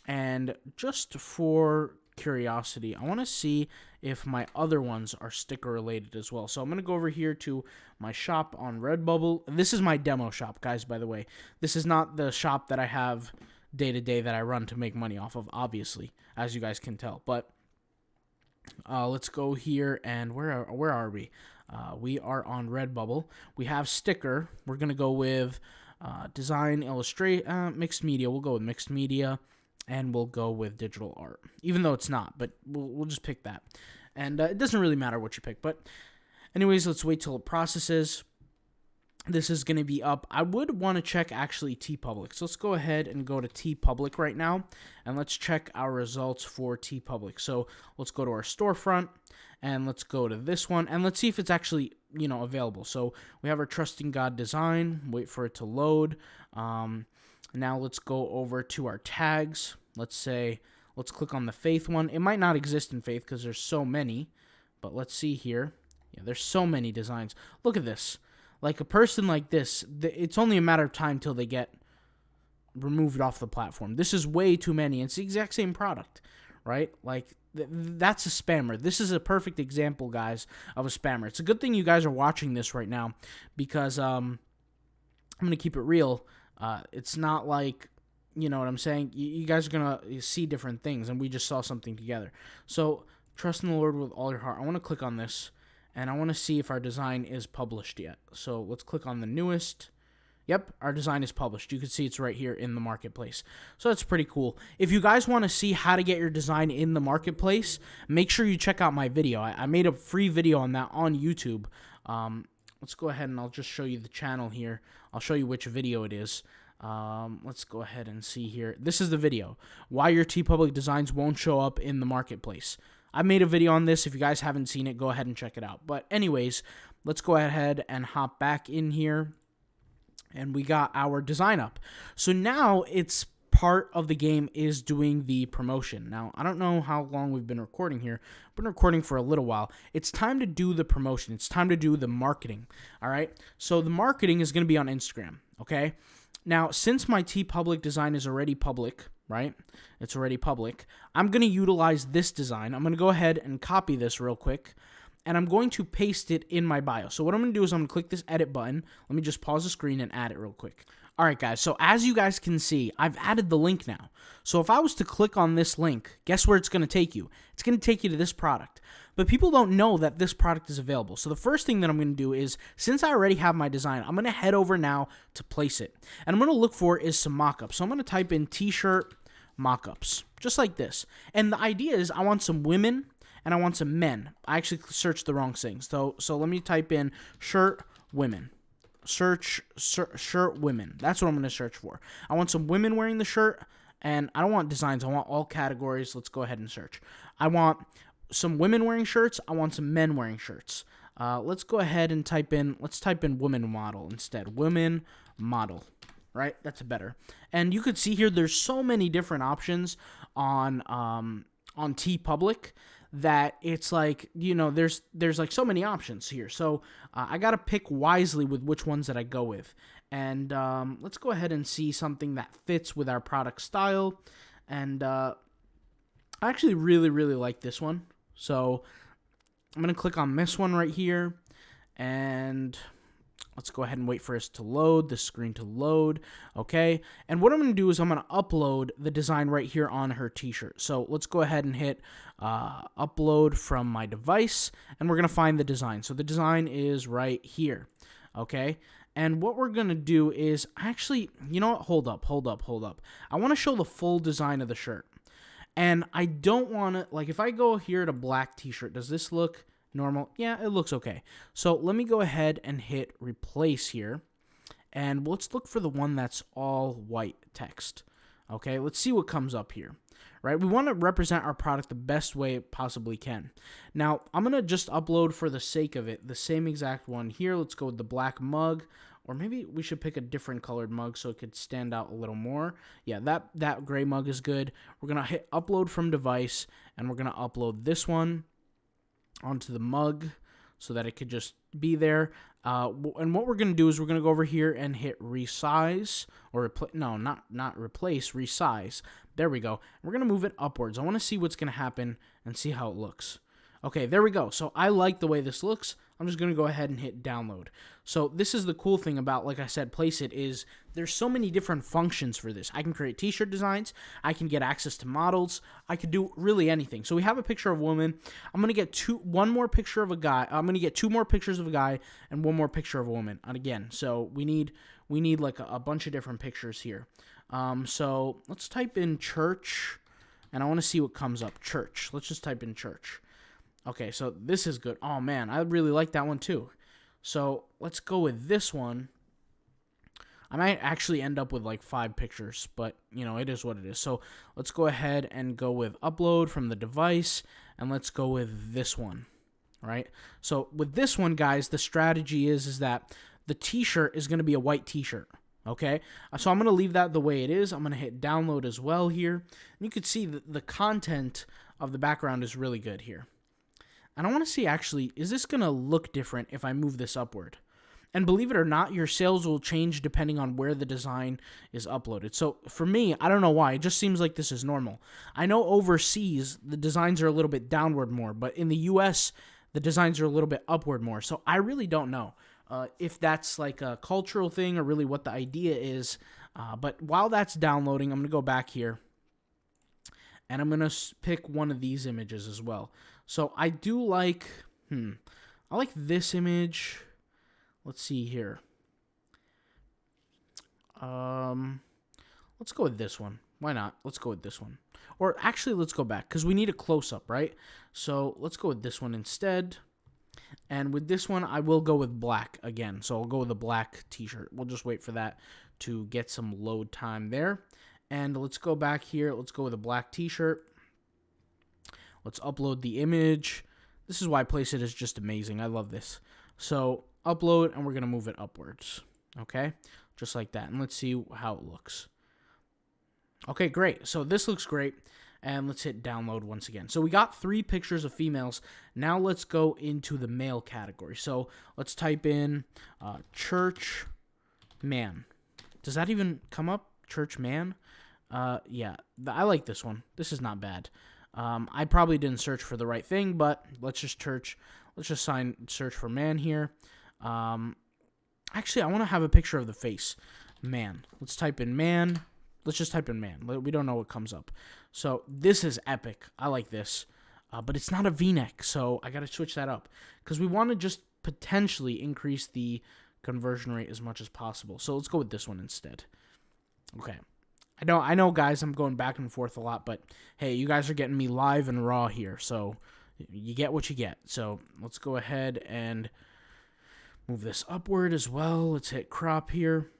And just for curiosity, I want to see if my other ones are sticker related as well. So I'm going to go over here to my shop on Redbubble. This is my demo shop, guys, by the way. This is not the shop that I have day to day that I run to make money off of, obviously, as you guys can tell. But let's go here, and where are we? We are on Redbubble. We have sticker. We're going to go with design, illustrate, mixed media. We'll go with mixed media. and we'll go with digital art, even though it's not, but we'll just pick that. And it doesn't really matter what you pick, but anyways, let's wait till it processes. This is going to be up. I would want to check actually Teepublic. So let's go ahead and go to Teepublic right now, and let's check our results for Teepublic. So let's go to our storefront, and let's go to this one, and let's see if it's actually, available. So we have our Trusting God design. Wait for it to load. Now let's go over to our tags. Let's click on the Faith one. It might not exist in Faith because there's so many, but let's see here. Yeah, there's so many designs. Look at this. Like a person like this, it's only a matter of time till they get removed off the platform. This is way too many. It's the exact same product, right? Like that's a spammer. This is a perfect example, guys, of a spammer. It's a good thing you guys are watching this right now because I'm going to keep it real. It's not like, you know what I'm saying? You guys are going to see different things, and we just saw something together. So trust in the Lord with all your heart. I want to click on this. And I want to see if our design is published yet. So let's click on the newest. Yep, our design is published. You can see it's right here in the marketplace. So that's pretty cool. If you guys want to see how to get your design in the marketplace, make sure you check out my video. I made a free video on that on YouTube. Let's go ahead and I'll just show you the channel here. I'll show you which video it is. Let's go ahead and see here. This is the video. Why your Teepublic designs won't show up in the marketplace. I made a video on this. If you guys haven't seen it, go ahead and check it out. But anyways, let's go ahead and hop back in here. And we got our design up. So now it's part of the game is doing the promotion. Now, I don't know how long we've been recording here. I've been recording for a little while. It's time to do the promotion. It's time to do the marketing. All right. So the marketing is going to be on Instagram. Okay. Now, since my Teepublic design is already public, right? It's already public. I'm going to utilize this design. I'm going to go ahead and copy this real quick, and I'm going to paste it in my bio. So what I'm going to do is I'm going to click this edit button. Let me just pause the screen and add it real quick. All right, guys. So as you guys can see, I've added the link now. So if I was to click on this link, guess where it's going to take you? It's going to take you to this product. But people don't know that this product is available. So the first thing that I'm going to do is, since I already have my design, I'm going to head over now to Placeit. And I'm going to look for is some mockups. So I'm going to type in t-shirt mockups, just like this. And the idea is I want some women and I want some men. I actually searched the wrong things. So let me type in shirt women. Search shirt women. That's what I'm going to search for. I want some women wearing the shirt, and I don't want designs. I want all categories. Let's go ahead and search. I want some women wearing shirts. I want some men wearing shirts. Let's go ahead and type in women model instead. Women model. Right? That's better. And you could see here there's so many different options on Teepublic that it's like, there's like so many options here. So I got to pick wisely with which ones that I go with. And let's go ahead and see something that fits with our product style. And I actually really, really like this one. So I'm going to click on this one right here. And let's go ahead and wait for us to load, the screen to load, okay? And what I'm going to do is I'm going to upload the design right here on her t-shirt. So let's go ahead and hit upload from my device, and we're going to find the design. So the design is right here, okay? And what we're going to do is actually, you know what? Hold up. I want to show the full design of the shirt. And I don't want to, like if I go here to black t-shirt, does this look normal? Yeah, it looks okay. So let me go ahead and hit replace here, and let's look for the one that's all white text. Okay, let's see what comes up here. Right, we want to represent our product the best way it possibly can. Now I'm gonna just upload, for the sake of it, the same exact one here. Let's go with the black mug, or maybe we should pick a different colored mug so it could stand out a little more. Yeah, that gray mug is good. We're gonna hit upload from device, and we're gonna upload this one onto the mug so that it could just be there. And what we're going to do is we're going to go over here and hit resize, or not replace, resize. There we go. We're going to move it upwards. I want to see what's going to happen and see how it looks. Okay, there we go. So I like the way this looks. I'm just going to go ahead and hit download. So this is the cool thing about, like I said, Placeit, is there's so many different functions for this. I can create t-shirt designs. I can get access to models. I could do really anything. So we have a picture of a woman. I'm going to get one more picture of a guy. I'm going to get 2 more pictures of a guy and 1 more picture of a woman. And again, so we need like a bunch of different pictures here. So let's type in church, and I want to see what comes up. Church. Let's just type in church. Okay, so this is good. Oh, man, I really like that one too. So let's go with this one. I might actually end up with like 5 pictures, but, it is what it is. So let's go ahead and go with upload from the device, and let's go with this one, all right? So with this one, guys, the strategy is that the t-shirt is going to be a white t-shirt, okay? So I'm going to leave that the way it is. I'm going to hit download as well here. And you can see that the content of the background is really good here. And I want to see, actually, is this going to look different if I move this upward? And believe it or not, your sales will change depending on where the design is uploaded. So for me, I don't know why. It just seems like this is normal. I know overseas, the designs are a little bit downward more. But in the U.S., the designs are a little bit upward more. So I really don't know if that's like a cultural thing or really what the idea is. But while that's downloading, I'm going to go back here. And I'm going to pick one of these images as well. So I do like, I like this image. Let's see here. Let's go with this one. Why not? Let's go with this one. Or actually, let's go back because we need a close-up, right? So let's go with this one instead. And with this one, I will go with black again. So I'll go with a black t-shirt. We'll just wait for that to get some load time there. And let's go back here. Let's go with a black t-shirt. Let's upload the image. This is why Placeit is just amazing. I love this. So upload, and we're going to move it upwards. Okay? Just like that. And let's see how it looks. Okay, great. So this looks great. And let's hit download once again. So we got 3 pictures of females. Now let's go into the male category. So let's type in church man. Does that even come up? Church man? Yeah, I like this one. This is not bad. I probably didn't search for the right thing, but let's just search for man here. Actually, I want to have a picture of the face. Man. Let's type in man. Let's just type in man. We don't know what comes up. So this is epic. I like this. But it's not a V-neck, so I got to switch that up. Because we want to just potentially increase the conversion rate as much as possible. So let's go with this one instead. Okay. I know, guys, I'm going back and forth a lot, but hey, you guys are getting me live and raw here, so you get what you get. So let's go ahead and move this upward as well. Let's hit crop here,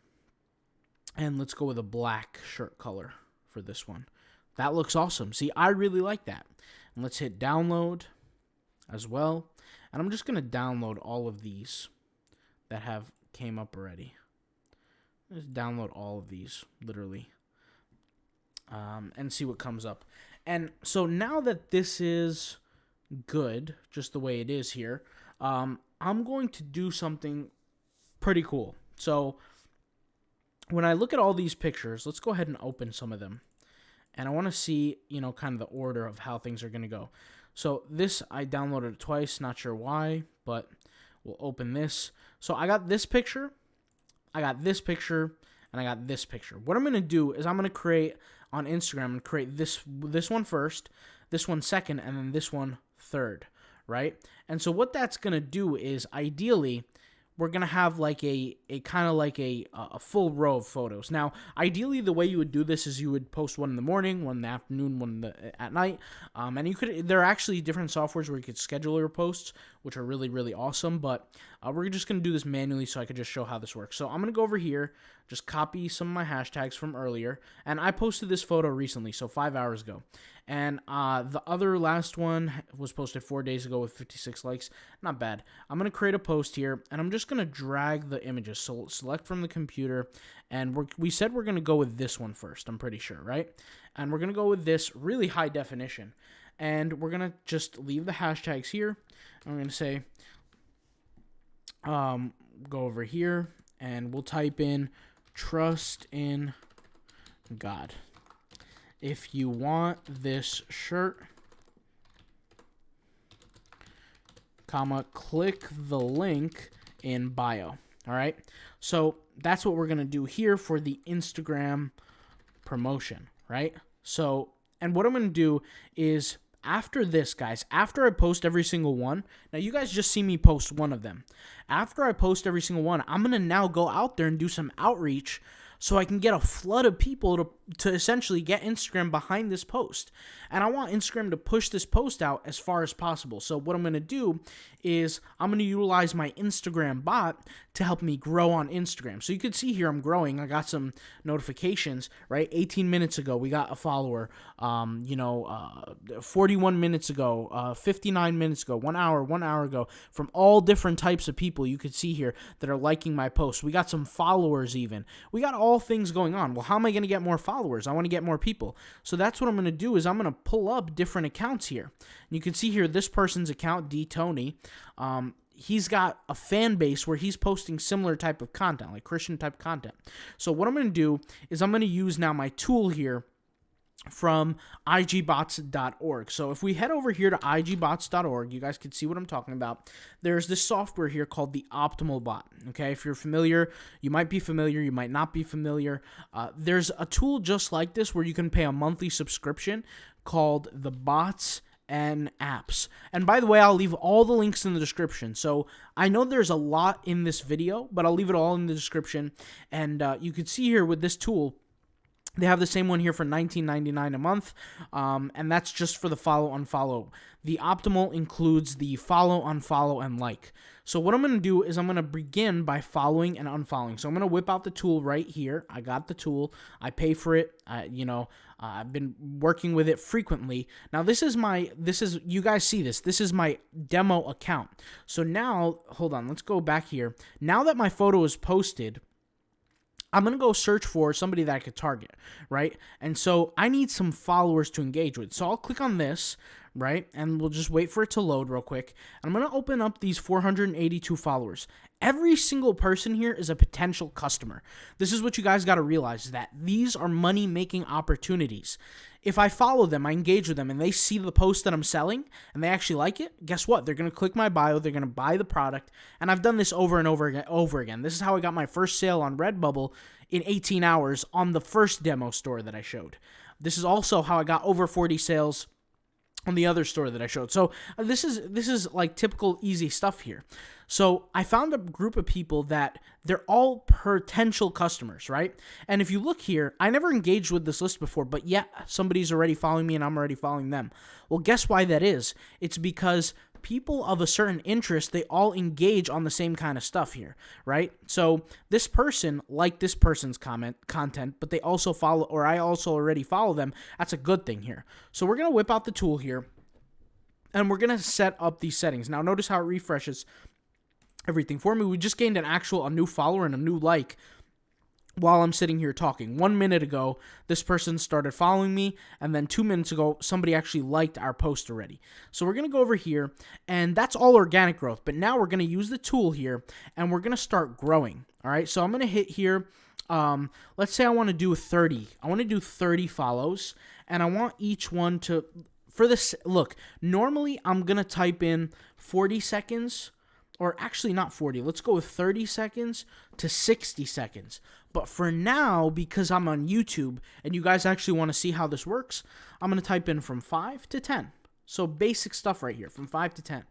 and let's go with a black shirt color for this one. That looks awesome. See, I really like that. And let's hit download as well, and I'm just going to download all of these that have came up already. Just download all of these, literally. And see what comes up. And so now that this is good, just the way it is here, I'm going to do something pretty cool. So when I look at all these pictures, let's go ahead and open some of them. And I want to see, kind of the order of how things are going to go. So this, I downloaded it twice, not sure why, but we'll open this. So I got this picture, I got this picture, and I got this picture. What I'm going to do is I'm going to create on Instagram and create this one first, this one second, and then this one third, right? And so what that's going to do is ideally we're going to have like a kind of like a full row of photos. Now, ideally the way you would do this is you would post one in the morning, one in the afternoon, one at night. And there are actually different softwares where you could schedule your posts, which are really, really awesome. But we're just going to do this manually so I could just show how this works. So I'm going to go over here, just copy some of my hashtags from earlier. And I posted this photo recently, so 5 hours ago. And the other last one was posted 4 days ago with 56 likes. Not bad. I'm going to create a post here, and I'm just going to drag the images. So select from the computer, and we said we're going to go with this one first, I'm pretty sure, right? And we're going to go with this really high definition. And we're going to just leave the hashtags here. I'm going to say, go over here, and we'll type in trust in God. If you want this shirt, click the link in bio. All right. So that's what we're going to do here for the Instagram promotion, right? So, and what I'm going to do is after this, guys, after I post every single one, now you guys just see me post one of them. After I post every single one, I'm going to now go out there and do some outreach so I can get a flood of people to essentially get Instagram behind this post. And I want Instagram to push this post out as far as possible. So what I'm going to do is I'm going to utilize my Instagram bot to help me grow on Instagram. So you can see here I'm growing. I got some notifications, right? 18 minutes ago, we got a follower. 41 minutes ago, 59 minutes ago, 1 hour ago, from all different types of people you could see here that are liking my posts. We got some followers even. We got all things going on. Well, how am I going to get more followers? I want to get more people. So that's what I'm going to do is I'm going to pull up different accounts here. And you can see here this person's account, D Tony. He's got a fan base where he's posting similar type of content, like Christian type content. So what I'm going to do is I'm going to use now my tool here from igbots.org. So if we head over here to igbots.org, you guys can see what I'm talking about. There's this software here called the Optimal Bot. Okay, if you're familiar, you might be familiar, you might not be familiar. There's a tool just like this where you can pay a monthly subscription called the Bots and Apps. And by the way, I'll leave all the links in the description. So I know there's a lot in this video, but I'll leave it all in the description. And you can see here with this tool, they have the same one here for $19.99 a month, and that's just for the follow, unfollow. The optimal includes the follow, unfollow, and like. So what I'm going to do is I'm going to begin by following and unfollowing. So I'm going to whip out the tool right here. I got the tool. I pay for it. I've been working with it frequently. Now you guys see this. This is my demo account. So now, hold on, let's go back here. Now that my photo is posted, I'm going to go search for somebody that I could target, right? And so I need some followers to engage with. So I'll click on this, right? And we'll just wait for it to load real quick. And I'm going to open up these 482 followers. Every single person here is a potential customer. This is what you guys got to realize, that these are money-making opportunities. If I follow them, I engage with them, and they see the post that I'm selling, and they actually like it, guess what? They're going to click my bio, they're going to buy the product, and I've done this over and over again. This is how I got my first sale on Redbubble in 18 hours on the first demo store that I showed. This is also how I got over 40 sales on the other store that I showed. So this is like typical easy stuff here. So I found a group of people that they're all potential customers, right? And if you look here, I never engaged with this list before, but yet somebody's already following me and I'm already following them. Well, guess why that is? It's because people of a certain interest, they all engage on the same kind of stuff here, right? So this person liked this person's content, but they also follow, or I also already follow them. That's a good thing here. So we're going to whip out the tool here, and we're going to set up these settings. Now notice how it refreshes everything for me. We just gained a new follower and a new like while I'm sitting here talking. 1 minute ago, this person started following me, and then 2 minutes ago, somebody actually liked our post already. So we're going to go over here, and that's all organic growth. But now we're going to use the tool here, and we're going to start growing. All right, so I'm going to hit here. Let's say I want to do 30. I want to do 30 follows, and I want each one to, for this, look, normally I'm going to type in 40 seconds, or actually not 40. Let's go with 30 seconds to 60 seconds. But for now, because I'm on YouTube and you guys actually want to see how this works, I'm going to type in from 5 to 10. So basic stuff right here, from 5 to 10.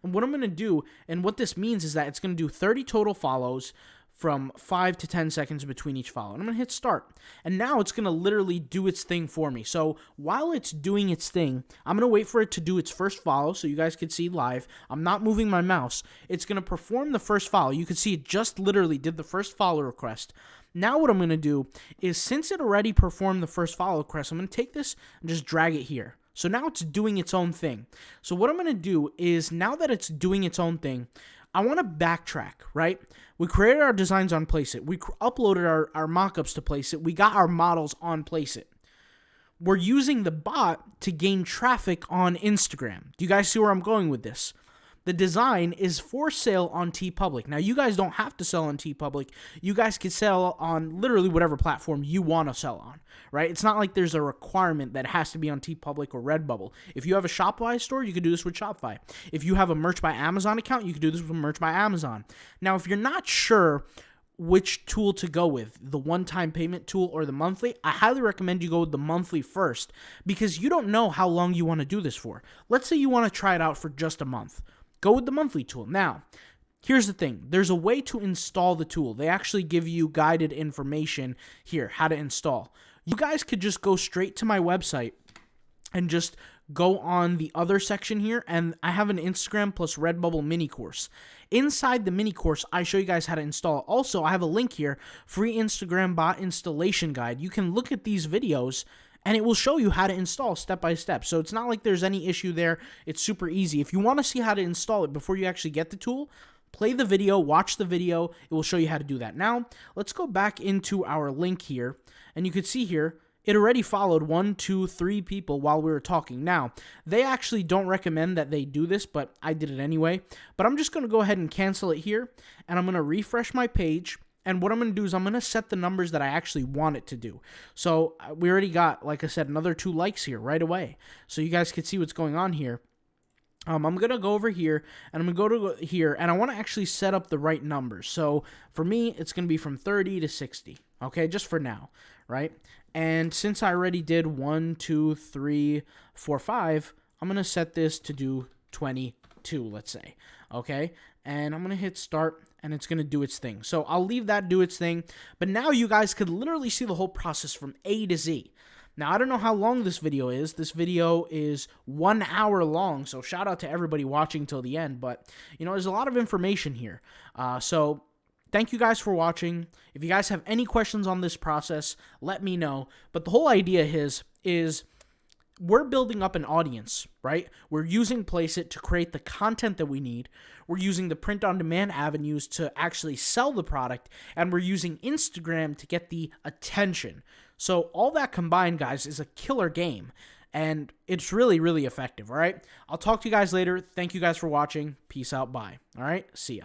And what I'm going to do, and what this means is that it's going to do 30 total follows from 5 to 10 seconds between each follow. And I'm going to hit start. And now it's going to literally do its thing for me. So while it's doing its thing, I'm going to wait for it to do its first follow so you guys can see live. I'm not moving my mouse. It's going to perform the first follow. You can see it just literally did the first follow request. Now what I'm going to do is, since it already performed the first follow request, I'm going to take this and just drag it here. So now it's doing its own thing. So what I'm going to do is, now that it's doing its own thing, I want to backtrack, right? We created our designs on Placeit. We uploaded our mockups to Placeit. We got our models on Placeit. We're using the bot to gain traffic on Instagram. Do you guys see where I'm going with this? The design is for sale on Teepublic. Now, you guys don't have to sell on Teepublic. You guys can sell on literally whatever platform you want to sell on, right? It's not like there's a requirement that it has to be on Teepublic or Redbubble. If you have a Shopify store, you can do this with Shopify. If you have a Merch by Amazon account, you can do this with Merch by Amazon. Now, if you're not sure which tool to go with, the one-time payment tool or the monthly, I highly recommend you go with the monthly first, because you don't know how long you want to do this for. Let's say you want to try it out for just a month. Go with the monthly tool. Now, here's the thing. There's a way to install the tool. They actually give you guided information here, how to install. You guys could just go straight to my website and just go on the other section here, and I have an Instagram plus Redbubble mini course. Inside the mini course, I show you guys how to install. Also, I have a link here, free Instagram bot installation guide. You can look at these videos and it will show you how to install step by step. So it's not like there's any issue there. It's super easy. If you want to see how to install it before you actually get the tool, play the video, watch the video. It will show you how to do that. Now, let's go back into our link here, and you can see here, it already followed 1, 2, 3 people while we were talking. Now, they actually don't recommend that they do this, but I did it anyway. But I'm just going to go ahead and cancel it here, and I'm going to refresh my page. And what I'm going to do is I'm going to set the numbers that I actually want it to do. So we already got, like I said, another 2 likes here right away. So you guys can see what's going on here. I'm going to go over here, and I'm going to go to here, and I want to actually set up the right numbers. So for me, it's going to be from 30 to 60, okay, just for now, right? And since I already did 1, 2, 3, 4, 5, I'm going to set this to do 22, let's say, okay? And I'm going to hit start, and it's going to do its thing. So I'll leave that do its thing, but now you guys could literally see the whole process from A to Z. Now, I don't know how long this video is. This video is 1 hour long, so shout out to everybody watching till the end. But, you know, there's a lot of information here. So thank you guys for watching. If you guys have any questions on this process, let me know. But the whole idea is we're building up an audience, right? We're using Placeit to create the content that we need. We're using the print-on-demand avenues to actually sell the product. And we're using Instagram to get the attention. So all that combined, guys, is a killer game. And it's really, really effective, all right? I'll talk to you guys later. Thank you guys for watching. Peace out. Bye. All right? See ya.